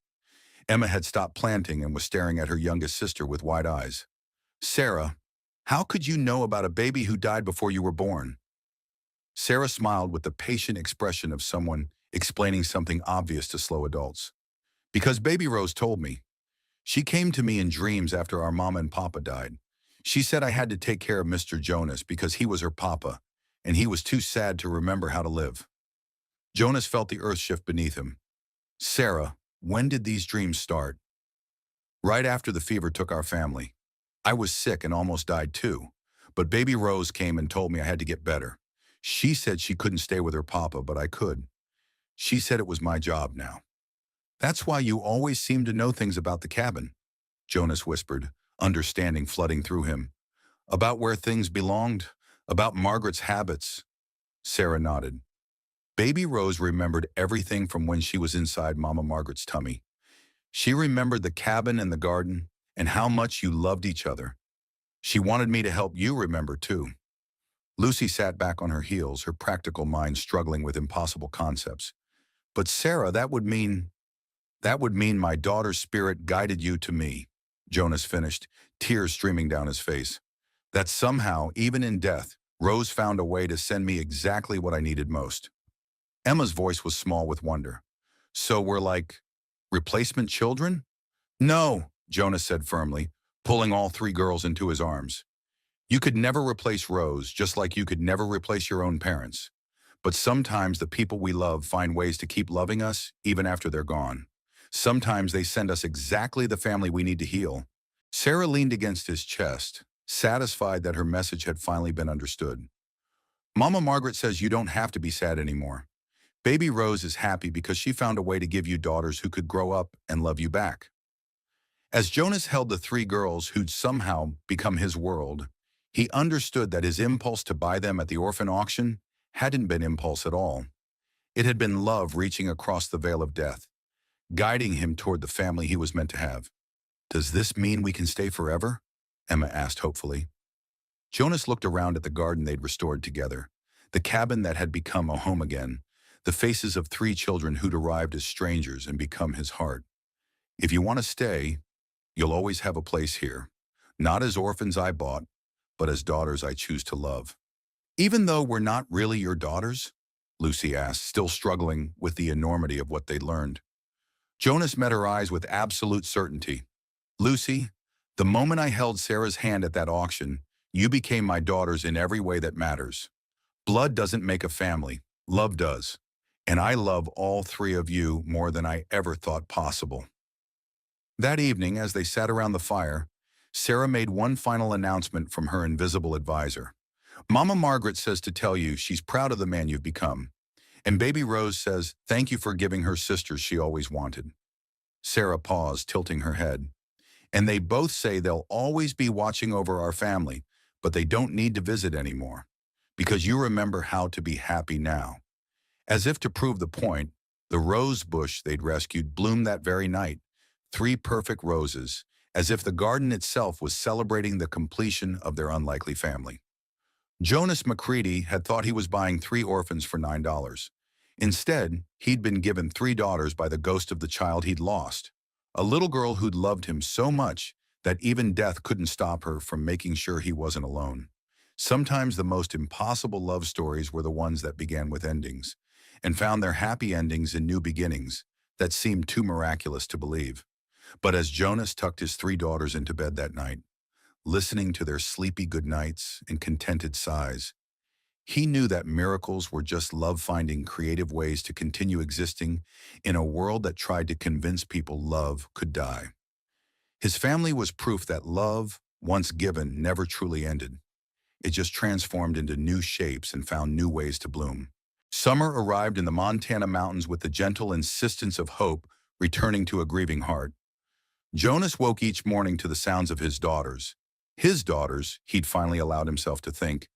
Emma had stopped planting and was staring at her youngest sister with wide eyes. Sarah, how could you know about a baby who died before you were born? Sarah smiled with the patient expression of someone explaining something obvious to slow adults. Because Baby Rose told me. She came to me in dreams after our mama and papa died. She said I had to take care of Mr. Jonas because he was her papa, and he was too sad to remember how to live. Jonas felt the earth shift beneath him. Sarah, when did these dreams start? Right after the fever took our family. I was sick and almost died too, but Baby Rose came and told me I had to get better. She said she couldn't stay with her papa, but I could. She said it was my job now. That's why you always seem to know things about the cabin, Jonas whispered, understanding flooding through him. About where things belonged, about Margaret's habits. Sarah nodded. Baby Rose remembered everything from when she was inside Mama Margaret's tummy. She remembered the cabin and the garden and how much you loved each other. She wanted me to help you remember too. Lucy sat back on her heels, her practical mind struggling with impossible concepts. But Sarah, that would mean my daughter's spirit guided you to me, Jonas finished, tears streaming down his face. That somehow, even in death, Rose found a way to send me exactly what I needed most. Emma's voice was small with wonder. So we're like replacement children? No, Jonas said firmly, pulling all three girls into his arms. You could never replace Rose, just like you could never replace your own parents. But sometimes the people we love find ways to keep loving us even after they're gone. Sometimes they send us exactly the family we need to heal. Sarah leaned against his chest, satisfied that her message had finally been understood. Mama Margaret says you don't have to be sad anymore. Baby Rose is happy because she found a way to give you daughters who could grow up and love you back. As Jonas held the three girls who'd somehow become his world, he understood that his impulse to buy them at the orphan auction hadn't been impulse at all. It had been love reaching across the veil of death, guiding him toward the family he was meant to have. Does this mean we can stay forever? Emma asked hopefully. Jonas looked around at the garden they'd restored together, the cabin that had become a home again, the faces of three children who'd arrived as strangers and become his heart. If you want to stay, you'll always have a place here, not as orphans I bought, but as daughters I choose to love. Even though we're not really your daughters? Lucy asked, still struggling with the enormity of what they'd learned. Jonas met her eyes with absolute certainty. Lucy, the moment I held Sarah's hand at that auction, you became my daughters in every way that matters. Blood doesn't make a family, love does. And I love all three of you more than I ever thought possible. That evening, as they sat around the fire, Sarah made one final announcement from her invisible advisor. Mama Margaret says to tell you she's proud of the man you've become. And Baby Rose says thank you for giving her sisters she always wanted. Sarah paused, tilting her head. And they both say they'll always be watching over our family, but they don't need to visit anymore. Because you remember how to be happy now. As if to prove the point, the rose bush they'd rescued bloomed that very night. 3 perfect roses, as if the garden itself was celebrating the completion of their unlikely family. Jonas McCready had thought he was buying 3 orphans for $9. Instead, he'd been given 3 daughters by the ghost of the child he'd lost, a little girl who'd loved him so much that even death couldn't stop her from making sure he wasn't alone. Sometimes the most impossible love stories were the ones that began with endings, and found their happy endings in new beginnings that seemed too miraculous to believe. But as Jonas tucked his 3 daughters into bed that night, listening to their sleepy goodnights and contented sighs, he knew that miracles were just love finding creative ways to continue existing in a world that tried to convince people love could die. His family was proof that love, once given, never truly ended. It just transformed into new shapes and found new ways to bloom. Summer arrived in the Montana mountains with the gentle insistence of hope returning to a grieving heart. Jonas woke each morning to the sounds of his daughters, he'd finally allowed himself to think,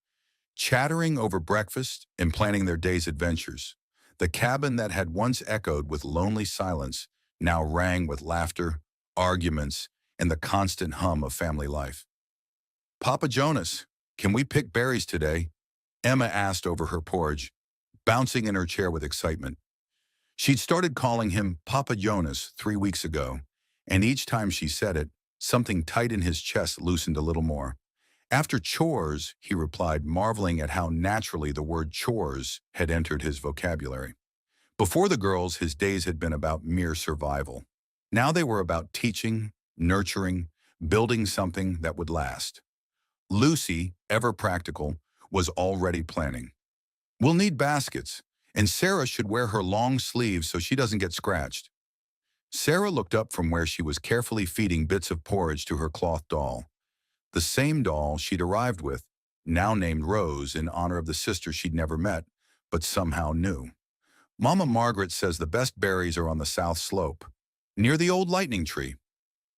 chattering over breakfast and planning their day's adventures. The cabin that had once echoed with lonely silence now rang with laughter, arguments, and the constant hum of family life. Papa Jonas, can we pick berries today? Emma asked over her porridge, bouncing in her chair with excitement. She'd started calling him Papa Jonas 3 weeks ago, and each time she said it, something tight in his chest loosened a little more. After chores, he replied, marveling at how naturally the word chores had entered his vocabulary. Before the girls, his days had been about mere survival. Now they were about teaching, nurturing, building something that would last. Lucy, ever practical, was already planning. We'll need baskets, and Sarah should wear her long sleeves so she doesn't get scratched. Sarah looked up from where she was carefully feeding bits of porridge to her cloth doll, the same doll she'd arrived with, now named Rose in honor of the sister she'd never met, but somehow knew. Mama Margaret says the best berries are on the south slope, near the old lightning tree.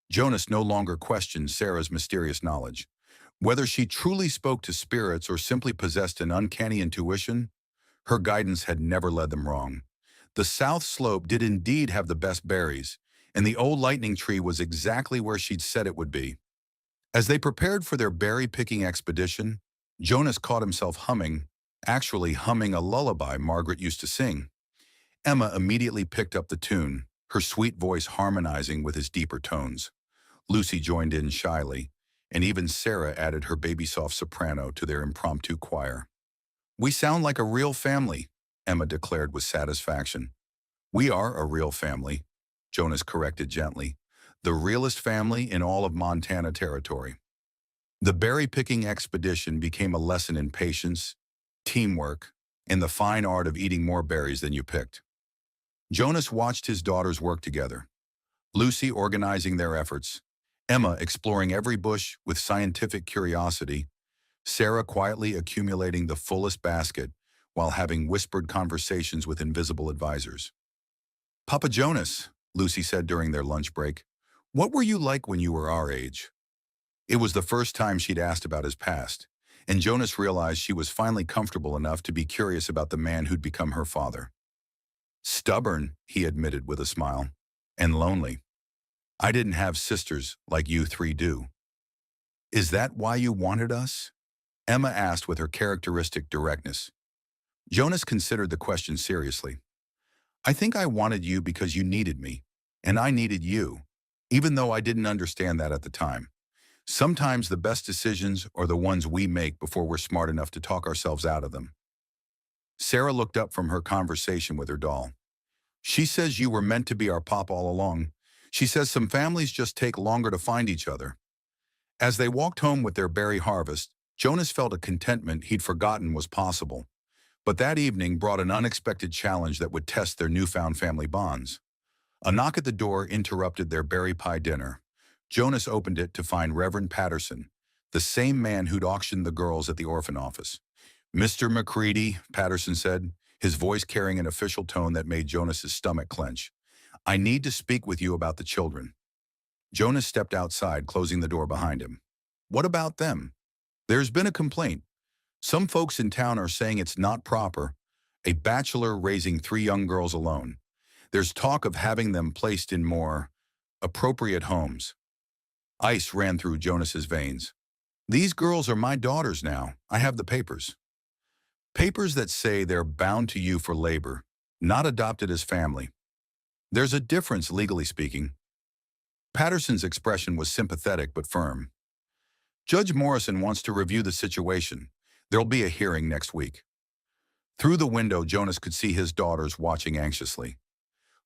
Jonas no longer questioned Sarah's mysterious knowledge. Whether she truly spoke to spirits or simply possessed an uncanny intuition, her guidance had never led them wrong. The south slope did indeed have the best berries, and the old lightning tree was exactly where she'd said it would be. As they prepared for their berry-picking expedition, Jonas caught himself actually humming a lullaby Margaret used to sing. Emma immediately picked up the tune, her sweet voice harmonizing with his deeper tones. Lucy joined in shyly, and even Sarah added her baby-soft soprano to their impromptu choir. "We sound like a real family," Emma declared with satisfaction. "We are a real family," Jonas corrected gently. "The realest family in all of Montana territory." The berry-picking expedition became a lesson in patience, teamwork, and the fine art of eating more berries than you picked. Jonas watched his daughters work together, Lucy organizing their efforts, Emma exploring every bush with scientific curiosity, Sarah quietly accumulating the fullest basket while having whispered conversations with invisible advisors. "Papa Jonas," Lucy said during their lunch break, "what were you like when you were our age?" It was the first time she'd asked about his past, and Jonas realized she was finally comfortable enough to be curious about the man who'd become her father. "Stubborn," he admitted with a smile, "and lonely. I didn't have sisters like you three do." "Is that why you wanted us?" Emma asked with her characteristic directness. Jonas considered the question seriously. "I think I wanted you because you needed me, and I needed you, even though I didn't understand that at the time. Sometimes the best decisions are the ones we make before we're smart enough to talk ourselves out of them." Sarah looked up from her conversation with her doll. "She says you were meant to be our pop all along. She says some families just take longer to find each other." As they walked home with their berry harvest, Jonas felt a contentment he'd forgotten was possible. But that evening brought an unexpected challenge that would test their newfound family bonds. A knock at the door interrupted their berry pie dinner. Jonas opened it to find Reverend Patterson, the same man who'd auctioned the girls at the orphan office. "Mr. McCready," Patterson said, his voice carrying an official tone that made Jonas's stomach clench, "I need to speak with you about the children." Jonas stepped outside, closing the door behind him. "What about them?" "There's been a complaint. Some folks in town are saying it's not proper, a bachelor raising 3 young girls alone. There's talk of having them placed in more appropriate homes." Ice ran through Jonas's veins. "These girls are my daughters now. I have the papers." "Papers that say they're bound to you for labor, not adopted as family. There's a difference, legally speaking." Patterson's expression was sympathetic but firm. "Judge Morrison wants to review the situation. There'll be a hearing next week." Through the window, Jonas could see his daughters watching anxiously.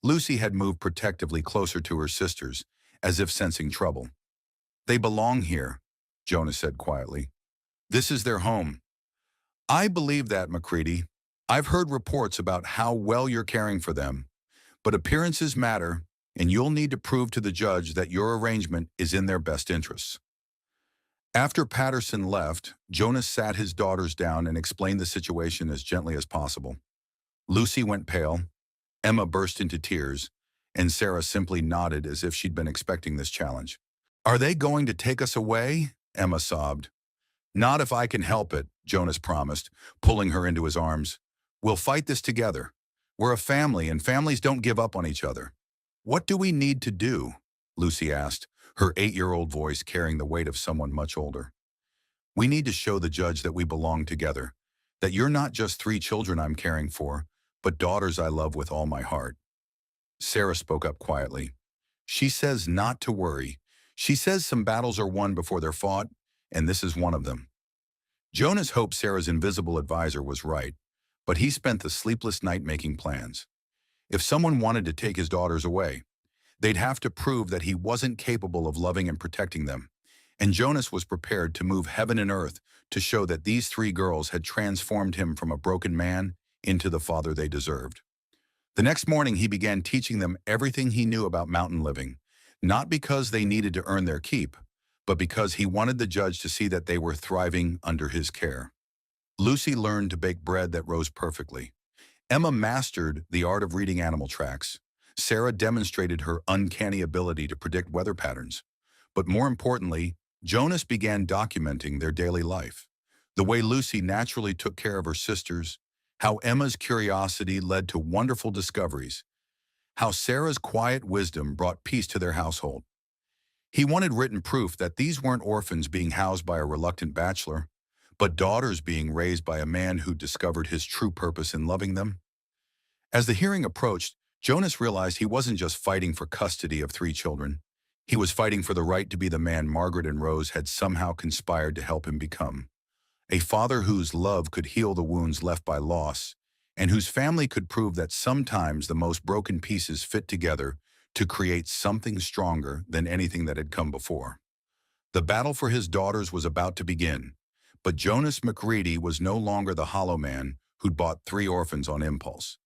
Lucy had moved protectively closer to her sisters, as if sensing trouble. "They belong here," Jonas said quietly. "This is their home." "I believe that, McCready. I've heard reports about how well you're caring for them. But appearances matter, and you'll need to prove to the judge that your arrangement is in their best interests." After Patterson left, Jonas sat his daughters down and explained the situation as gently as possible. Lucy went pale, Emma burst into tears, and Sarah simply nodded as if she'd been expecting this challenge. "Are they going to take us away?" Emma sobbed. "Not if I can help it," Jonas promised, pulling her into his arms. "We'll fight this together. We're a family, and families don't give up on each other." "What do we need to do?" Lucy asked, her 8-year-old voice carrying the weight of someone much older. "We need to show the judge that we belong together, that you're not just 3 children I'm caring for, but daughters I love with all my heart." Sarah spoke up quietly. She says not to worry. She says some battles are won before they're fought, and this is one of them. Jonas hoped Sarah's invisible advisor was right, but he spent the sleepless night making plans. If someone wanted to take his daughters away, they'd have to prove that he wasn't capable of loving and protecting them. And Jonas was prepared to move heaven and earth to show that these three girls had transformed him from a broken man into the father they deserved. The next morning, he began teaching them everything he knew about mountain living, not because they needed to earn their keep, but because he wanted the judge to see that they were thriving under his care. Lucy learned to bake bread that rose perfectly. Emma mastered the art of reading animal tracks. Sarah demonstrated her uncanny ability to predict weather patterns. But more importantly, Jonas began documenting their daily life. The way Lucy naturally took care of her sisters, how Emma's curiosity led to wonderful discoveries, how Sarah's quiet wisdom brought peace to their household. He wanted written proof that these weren't orphans being housed by a reluctant bachelor, but daughters being raised by a man who discovered his true purpose in loving them. As the hearing approached, Jonas realized he wasn't just fighting for custody of three children. He was fighting for the right to be the man Margaret and Rose had somehow conspired to help him become. A father whose love could heal the wounds left by loss, and whose family could prove that sometimes the most broken pieces fit together to create something stronger than anything that had come before. The battle for his daughters was about to begin, but Jonas McCready was no longer the hollow man who'd bought three orphans on impulse.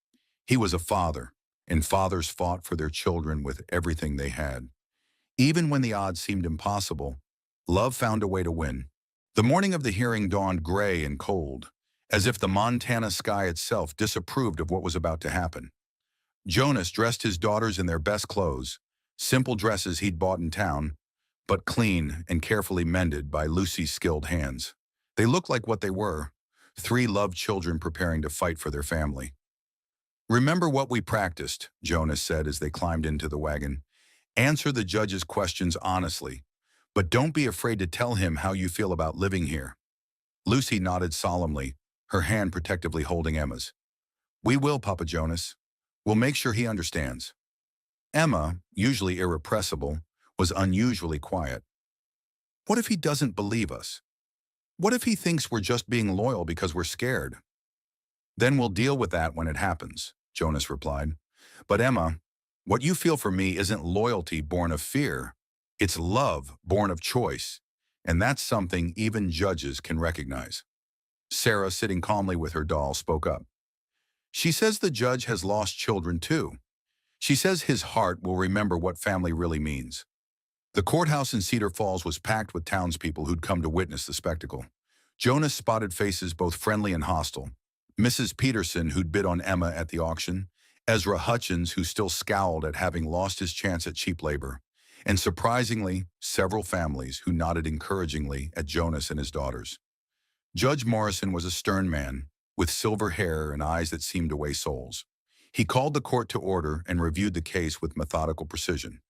He was a father, and fathers fought for their children with everything they had. Even when the odds seemed impossible, love found a way to win. The morning of the hearing dawned gray and cold, as if the Montana sky itself disapproved of what was about to happen. Jonas dressed his daughters in their best clothes, simple dresses he'd bought in town, but clean and carefully mended by Lucy's skilled hands. They looked like what they were, three loved children preparing to fight for their family. "Remember what we practiced," Jonas said as they climbed into the wagon. "Answer the judge's questions honestly, but don't be afraid to tell him how you feel about living here." Lucy nodded solemnly, her hand protectively holding Emma's. "We will, Papa Jonas. We'll make sure he understands." Emma, usually irrepressible, was unusually quiet. "What if he doesn't believe us? What if he thinks we're just being loyal because we're scared?" "Then we'll deal with that when it happens," Jonas replied. "But Emma, what you feel for me isn't loyalty born of fear. It's love born of choice, and that's something even judges can recognize." Sarah, sitting calmly with her doll, spoke up. "She says the judge has lost children too. She says his heart will remember what family really means." The courthouse in Cedar Falls was packed with townspeople who'd come to witness the spectacle. Jonas spotted faces both friendly and hostile. Mrs. Peterson, who'd bid on Emma at the auction, Ezra Hutchins, who still scowled at having lost his chance at cheap labor, and surprisingly, several families who nodded encouragingly at Jonas and his daughters. Judge Morrison was a stern man, with silver hair and eyes that seemed to weigh souls. He called the court to order and reviewed the case with methodical precision.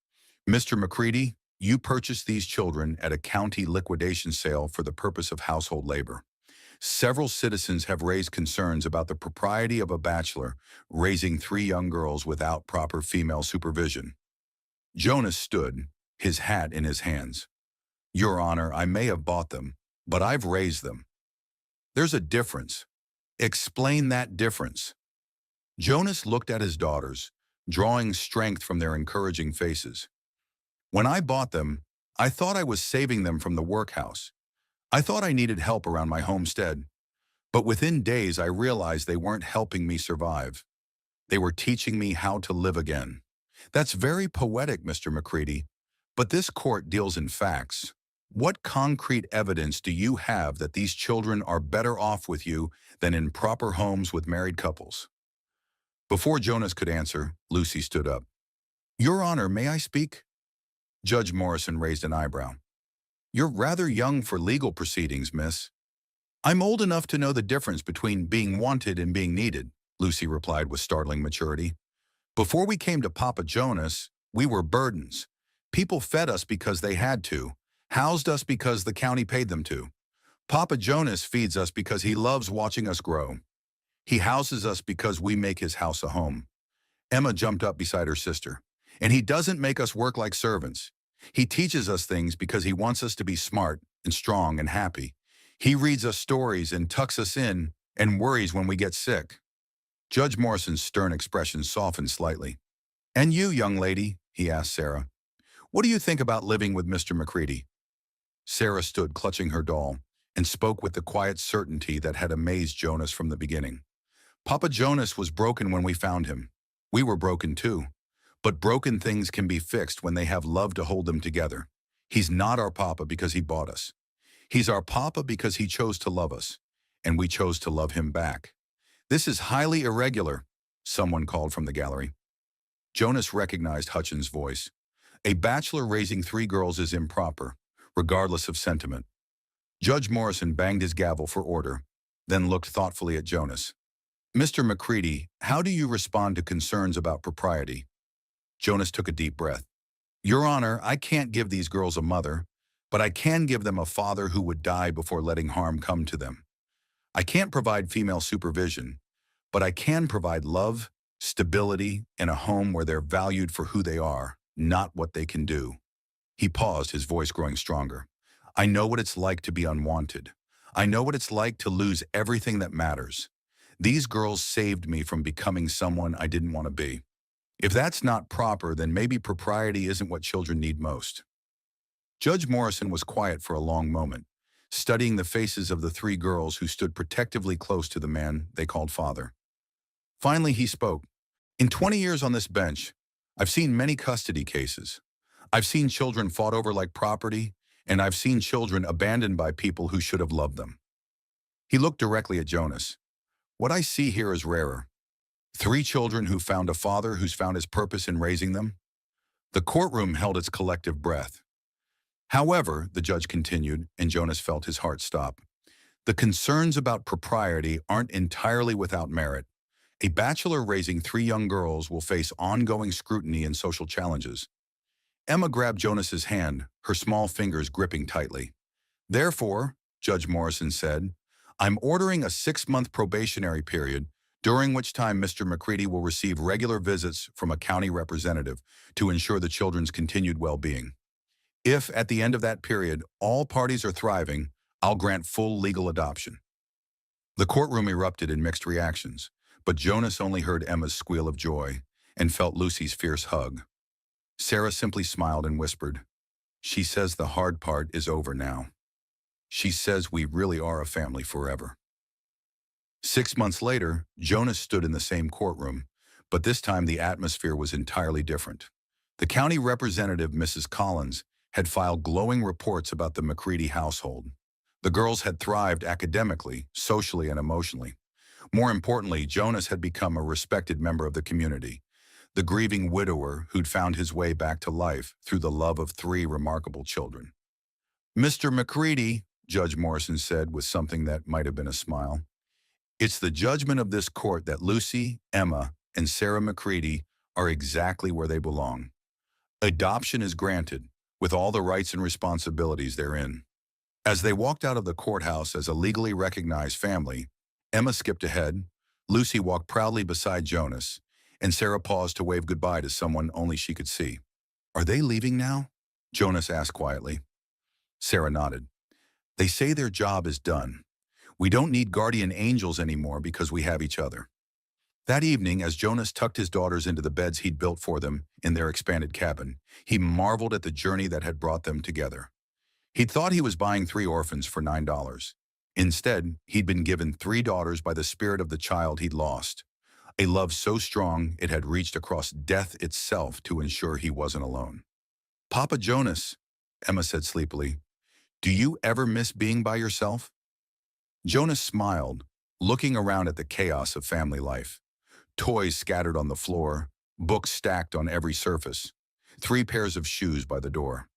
"Mr. McCready, you purchased these children at a county liquidation sale for the purpose of household labor. Several citizens have raised concerns about the propriety of a bachelor raising three young girls without proper female supervision." Jonas stood, his hat in his hands. "Your Honor, I may have bought them, but I've raised them." "There's a difference. Explain that difference." Jonas looked at his daughters, drawing strength from their encouraging faces. "When I bought them, I thought I was saving them from the workhouse. I thought I needed help around my homestead. But within days, I realized they weren't helping me survive. They were teaching me how to live again." "That's very poetic, Mr. McCready, but this court deals in facts. What concrete evidence do you have that these children are better off with you than in proper homes with married couples?" Before Jonas could answer, Lucy stood up. "Your Honor, may I speak?" Judge Morrison raised an eyebrow. "You're rather young for legal proceedings, miss." "I'm old enough to know the difference between being wanted and being needed," Lucy replied with startling maturity. "Before we came to Papa Jonas, we were burdens. People fed us because they had to, housed us because the county paid them to. Papa Jonas feeds us because he loves watching us grow. He houses us because we make his house a home. Emma jumped up beside her sister. And he doesn't make us work like servants. He teaches us things because he wants us to be smart and strong and happy. He reads us stories and tucks us in and worries when we get sick. Judge Morrison's stern expression softened slightly. And you, young lady, he asked Sarah, what do you think about living with Mr. McCready? Sarah stood clutching her doll and spoke with the quiet certainty that had amazed Jonas from the beginning. Papa Jonas was broken when we found him. We were broken too. But broken things can be fixed when they have love to hold them together. He's not our papa because he bought us. He's our papa because he chose to love us, and we chose to love him back. This is highly irregular, someone called from the gallery. Jonas recognized Hutchins' voice. A bachelor raising 3 girls is improper, regardless of sentiment. Judge Morrison banged his gavel for order, then looked thoughtfully at Jonas. Mr. McCready, how do you respond to concerns about propriety? Jonas took a deep breath. Your Honor, I can't give these girls a mother, but I can give them a father who would die before letting harm come to them. I can't provide female supervision, but I can provide love, stability, and a home where they're valued for who they are, not what they can do. He paused, his voice growing stronger. I know what it's like to be unwanted. I know what it's like to lose everything that matters. These girls saved me from becoming someone I didn't want to be. If that's not proper, then maybe propriety isn't what children need most. Judge Morrison was quiet for a long moment, studying the faces of the 3 girls who stood protectively close to the man they called father. Finally, he spoke. In 20 years on this bench, I've seen many custody cases. I've seen children fought over like property, and I've seen children abandoned by people who should have loved them. He looked directly at Jonas. What I see here is rarer. 3 children who found a father who's found his purpose in raising them. The courtroom held its collective breath. However, the judge continued, and Jonas felt his heart stop. The concerns about propriety aren't entirely without merit. A bachelor raising 3 young girls will face ongoing scrutiny and social challenges. Emma grabbed Jonas's hand, her small fingers gripping tightly. Therefore, Judge Morrison said, I'm ordering a 6-month probationary period, during which time Mr. McCready will receive regular visits from a county representative to ensure the children's continued well-being. If, at the end of that period, all parties are thriving, I'll grant full legal adoption. The courtroom erupted in mixed reactions, but Jonas only heard Emma's squeal of joy and felt Lucy's fierce hug. Sarah simply smiled and whispered, She says the hard part is over now. She says we really are a family forever. 6 months later, Jonas stood in the same courtroom, but this time the atmosphere was entirely different. The county representative, Mrs. Collins, had filed glowing reports about the McCready household. The girls had thrived academically, socially, and emotionally. More importantly, Jonas had become a respected member of the community, the grieving widower who'd found his way back to life through the love of 3 remarkable children. Mr. McCready, Judge Morrison said with something that might have been a smile, it's the judgment of this court that Lucy, Emma, and Sarah McCready are exactly where they belong. Adoption is granted, with all the rights and responsibilities therein. As they walked out of the courthouse as a legally recognized family, Emma skipped ahead, Lucy walked proudly beside Jonas, and Sarah paused to wave goodbye to someone only she could see. Are they leaving now? Jonas asked quietly. Sarah nodded. They say their job is done. We don't need guardian angels anymore because we have each other. That evening, as Jonas tucked his daughters into the beds he'd built for them in their expanded cabin, he marveled at the journey that had brought them together. He'd thought he was buying 3 orphans for $9. Instead, he'd been given 3 daughters by the spirit of the child he'd lost, a love so strong it had reached across death itself to ensure he wasn't alone. Papa Jonas, Emma said sleepily, do you ever miss being by yourself? Jonas smiled, looking around at the chaos of family life. Toys scattered on the floor, books stacked on every surface, 3 pairs of shoes by the door.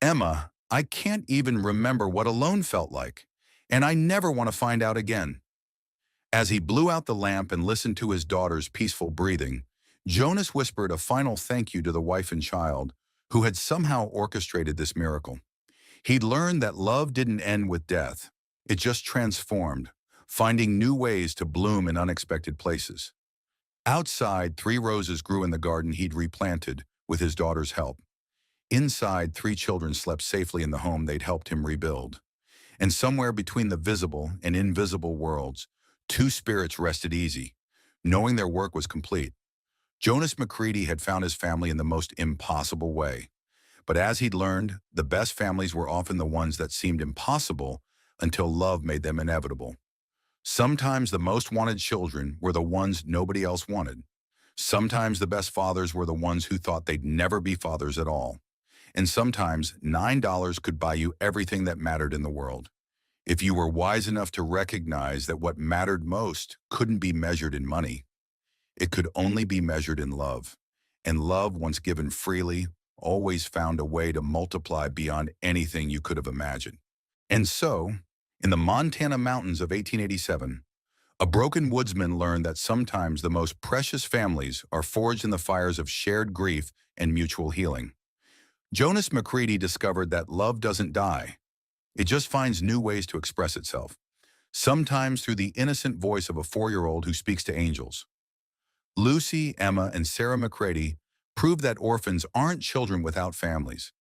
Emma, I can't even remember what alone felt like, and I never want to find out again. As he blew out the lamp and listened to his daughter's peaceful breathing, Jonas whispered a final thank you to the wife and child who had somehow orchestrated this miracle. He'd learned that love didn't end with death. It just transformed, finding new ways to bloom in unexpected places. Outside, 3 roses grew in the garden he'd replanted with his daughter's help. Inside, 3 children slept safely in the home they'd helped him rebuild. And somewhere between the visible and invisible worlds, 2 spirits rested easy, knowing their work was complete. Jonas McCready had found his family in the most impossible way. But as he'd learned, the best families were often the ones that seemed impossible until love made them inevitable. Sometimes the most wanted children were the ones nobody else wanted. Sometimes the best fathers were the ones who thought they'd never be fathers at all. And sometimes $9 could buy you everything that mattered in the world. If you were wise enough to recognize that what mattered most couldn't be measured in money, it could only be measured in love. And love, once given freely, always found a way to multiply beyond anything you could have imagined. And so, in the Montana mountains of 1887, a broken woodsman learned that sometimes the most precious families are forged in the fires of shared grief and mutual healing. Jonas McCready discovered that love doesn't die. It just finds new ways to express itself, sometimes through the innocent voice of a 4-year-old who speaks to angels. Lucy, Emma, and Sarah McCready prove that orphans aren't children without families.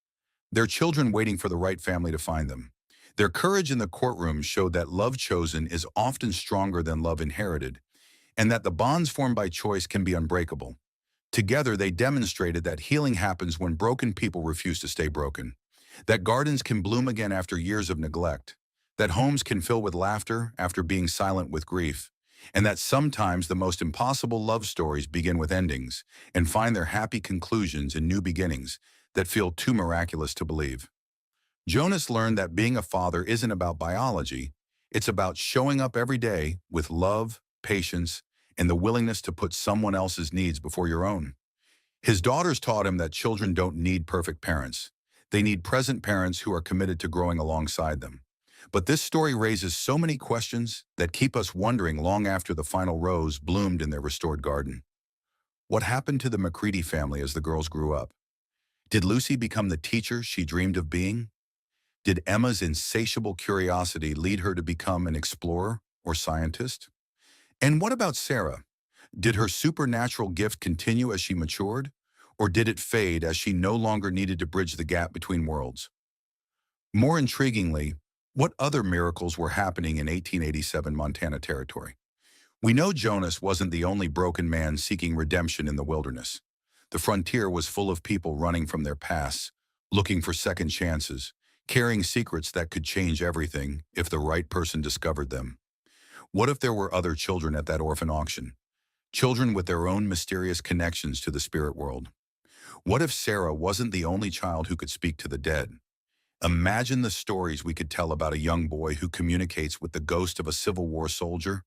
They're children waiting for the right family to find them. Their courage in the courtroom showed that love chosen is often stronger than love inherited, and that the bonds formed by choice can be unbreakable. Together, they demonstrated that healing happens when broken people refuse to stay broken, that gardens can bloom again after years of neglect, that homes can fill with laughter after being silent with grief, and that sometimes the most impossible love stories begin with endings and find their happy conclusions in new beginnings that feel too miraculous to believe. Jonas learned that being a father isn't about biology, it's about showing up every day with love, patience, and the willingness to put someone else's needs before your own. His daughters taught him that children don't need perfect parents. They need present parents who are committed to growing alongside them. But this story raises so many questions that keep us wondering long after the final rose bloomed in their restored garden. What happened to the McCready family as the girls grew up? Did Lucy become the teacher she dreamed of being? Did Emma's insatiable curiosity lead her to become an explorer or scientist? And what about Sarah? Did her supernatural gift continue as she matured? Or did it fade as she no longer needed to bridge the gap between worlds? More intriguingly, what other miracles were happening in 1887 Montana territory? We know Jonas wasn't the only broken man seeking redemption in the wilderness. The frontier was full of people running from their pasts, looking for second chances, carrying secrets that could change everything if the right person discovered them. What if there were other children at that orphan auction? Children with their own mysterious connections to the spirit world. What if Sarah wasn't the only child who could speak to the dead? Imagine the stories we could tell about a young boy who communicates with the ghost of a Civil War soldier,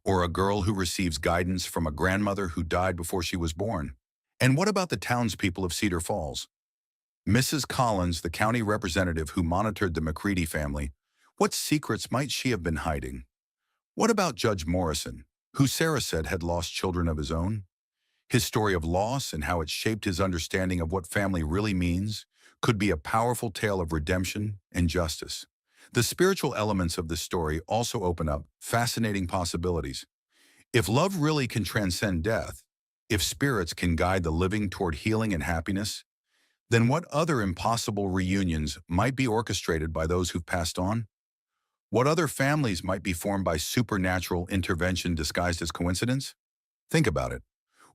or a girl who receives guidance from a grandmother who died before she was born. And what about the townspeople of Cedar Falls? Mrs. Collins, the county representative who monitored the McCready family, what secrets might she have been hiding? What about Judge Morrison, who Sarah said had lost children of his own? His story of loss and how it shaped his understanding of what family really means could be a powerful tale of redemption and justice. The spiritual elements of this story also open up fascinating possibilities. If love really can transcend death, if spirits can guide the living toward healing and happiness, then what other impossible reunions might be orchestrated by those who've passed on? What other families might be formed by supernatural intervention disguised as coincidence? Think about it.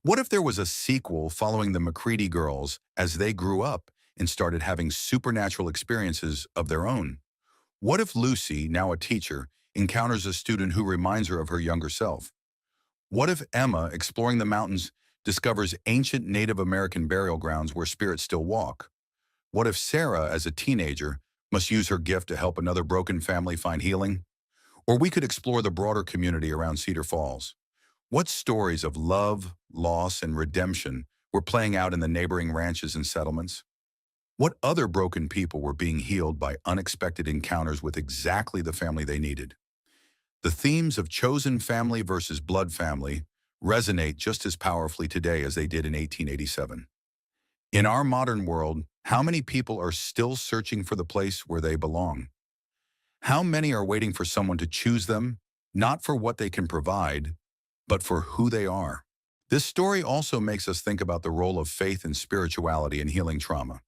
What if there was a sequel following the McCready girls as they grew up and started having supernatural experiences of their own? What if Lucy, now a teacher, encounters a student who reminds her of her younger self? What if Emma, exploring the mountains, discovers ancient Native American burial grounds where spirits still walk? What if Sarah, as a teenager, must use her gift to help another broken family find healing? Or we could explore the broader community around Cedar Falls. What stories of love, loss, and redemption were playing out in the neighboring ranches and settlements? What other broken people were being healed by unexpected encounters with exactly the family they needed? The themes of chosen family versus blood family resonate just as powerfully today as they did in 1887. In our modern world, how many people are still searching for the place where they belong? How many are waiting for someone to choose them, not for what they can provide, but for who they are? This story also makes us think about the role of faith and spirituality in healing trauma.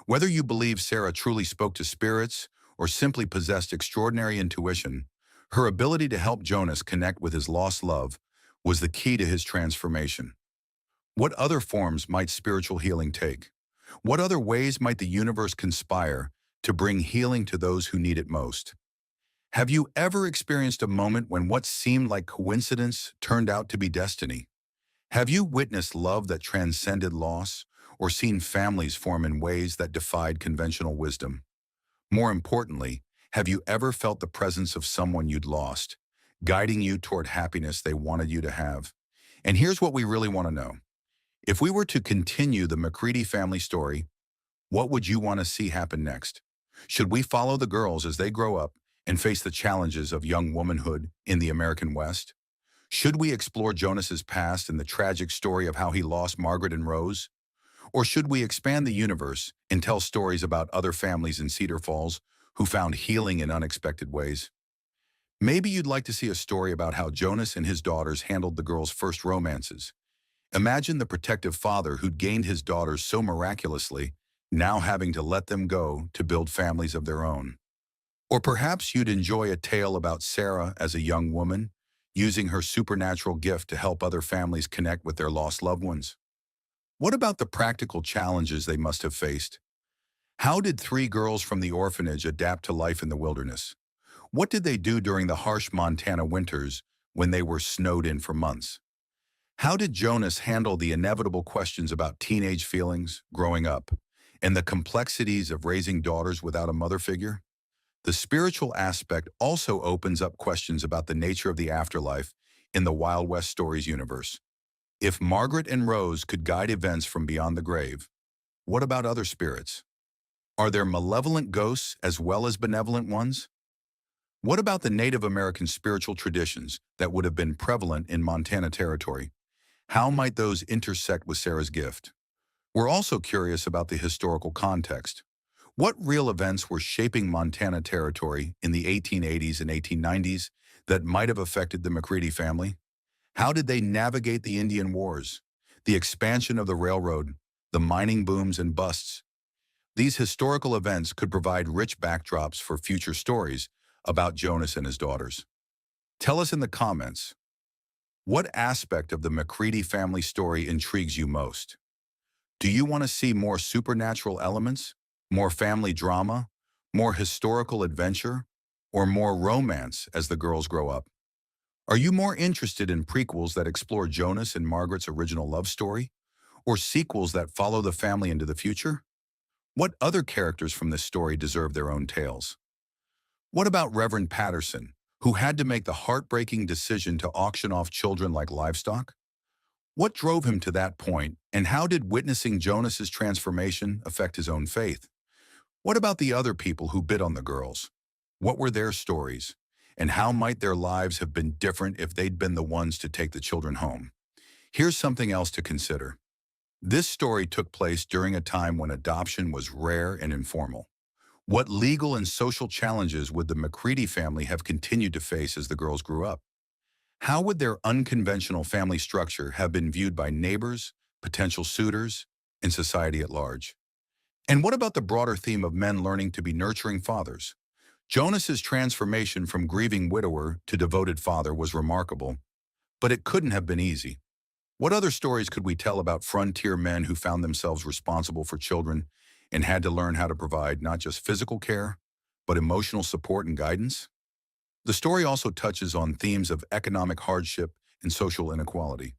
Whether you believe Sarah truly spoke to spirits or simply possessed extraordinary intuition, her ability to help Jonas connect with his lost love was the key to his transformation. What other forms might spiritual healing take? What other ways might the universe conspire to bring healing to those who need it most? Have you ever experienced a moment when what seemed like coincidence turned out to be destiny? Have you witnessed love that transcended loss, or seen families form in ways that defied conventional wisdom? More importantly, have you ever felt the presence of someone you'd lost, guiding you toward happiness they wanted you to have? And here's what we really want to know. If we were to continue the McCready family story, what would you want to see happen next? Should we follow the girls as they grow up and face the challenges of young womanhood in the American West? Should we explore Jonas's past and the tragic story of how he lost Margaret and Rose? Or should we expand the universe and tell stories about other families in Cedar Falls who found healing in unexpected ways? Maybe you'd like to see a story about how Jonas and his daughters handled the girls' first romances. Imagine the protective father who'd gained his daughters so miraculously, now having to let them go to build families of their own. Or perhaps you'd enjoy a tale about Sarah as a young woman, using her supernatural gift to help other families connect with their lost loved ones. What about the practical challenges they must have faced? How did three girls from the orphanage adapt to life in the wilderness? What did they do during the harsh Montana winters when they were snowed in for months? How did Jonas handle the inevitable questions about teenage feelings, growing up, and the complexities of raising daughters without a mother figure? The spiritual aspect also opens up questions about the nature of the afterlife in the Wild West Stories universe. If Margaret and Rose could guide events from beyond the grave, what about other spirits? Are there malevolent ghosts as well as benevolent ones? What about the Native American spiritual traditions that would have been prevalent in Montana territory? How might those intersect with Sarah's gift? We're also curious about the historical context. What real events were shaping Montana territory in the 1880s and 1890s that might have affected the McCready family? How did they navigate the Indian Wars, the expansion of the railroad, the mining booms and busts? These historical events could provide rich backdrops for future stories about Jonas and his daughters. Tell us in the comments, what aspect of the McCready family story intrigues you most? Do you want to see more supernatural elements, more family drama, more historical adventure, or more romance as the girls grow up? Are you more interested in prequels that explore Jonas and Margaret's original love story, or sequels that follow the family into the future? What other characters from this story deserve their own tales? What about Reverend Patterson, who had to make the heartbreaking decision to auction off children like livestock? What drove him to that point, and how did witnessing Jonas's transformation affect his own faith? What about the other people who bid on the girls? What were their stories? And how might their lives have been different if they'd been the ones to take the children home? Here's something else to consider. This story took place during a time when adoption was rare and informal. What legal and social challenges would the McCready family have continued to face as the girls grew up? How would their unconventional family structure have been viewed by neighbors, potential suitors, and society at large? And what about the broader theme of men learning to be nurturing fathers? Jonas's transformation from grieving widower to devoted father was remarkable, but it couldn't have been easy. What other stories could we tell about frontier men who found themselves responsible for children and had to learn how to provide not just physical care, but emotional support and guidance? The story also touches on themes of economic hardship and social inequality.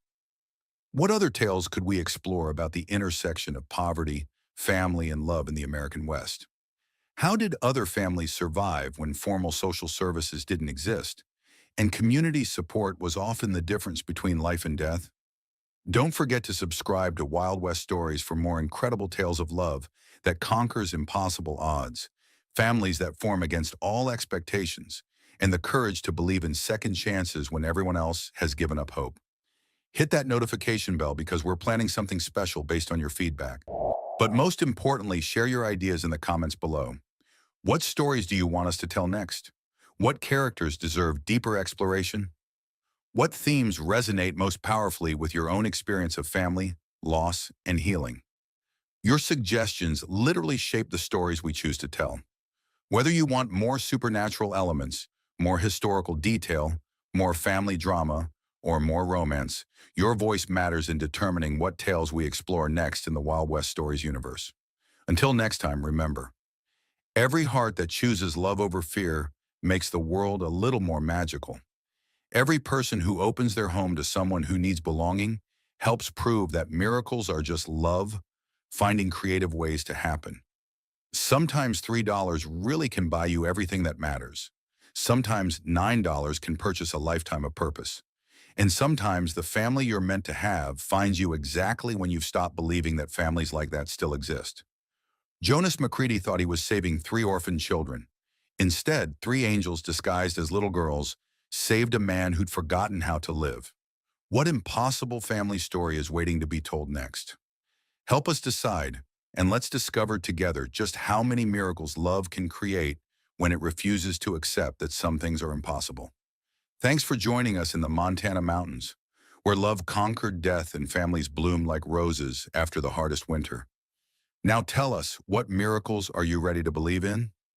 What other tales could we explore about the intersection of poverty, family, and love in the American West? How did other families survive when formal social services didn't exist, and community support was often the difference between life and death? Don't forget to subscribe to Wild West Stories for more incredible tales of love that conquers impossible odds, families that form against all expectations, and the courage to believe in second chances when everyone else has given up hope. Hit that notification bell because we're planning something special based on your feedback. But most importantly, share your ideas in the comments below. What stories do you want us to tell next? What characters deserve deeper exploration? What themes resonate most powerfully with your own experience of family, loss, and healing? Your suggestions literally shape the stories we choose to tell. Whether you want more supernatural elements, more historical detail, more family drama, or more romance, your voice matters in determining what tales we explore next in the Wild West Stories universe. Until next time, remember, every heart that chooses love over fear makes the world a little more magical. Every person who opens their home to someone who needs belonging helps prove that miracles are just love, finding creative ways to happen. Sometimes $3 really can buy you everything that matters. Sometimes $9 can purchase a lifetime of purpose. And sometimes the family you're meant to have finds you exactly when you've stopped believing that families like that still exist. Jonas McCready thought he was saving three orphan children. Instead, three angels disguised as little girls saved a man who'd forgotten how to live. What impossible family story is waiting to be told next? Help us decide, and let's discover together just how many miracles love can create when it refuses to accept that some things are impossible. Thanks for joining us in the Montana mountains, where love conquered death and families bloomed like roses after the hardest winter. Now tell us, what miracles are you ready to believe in?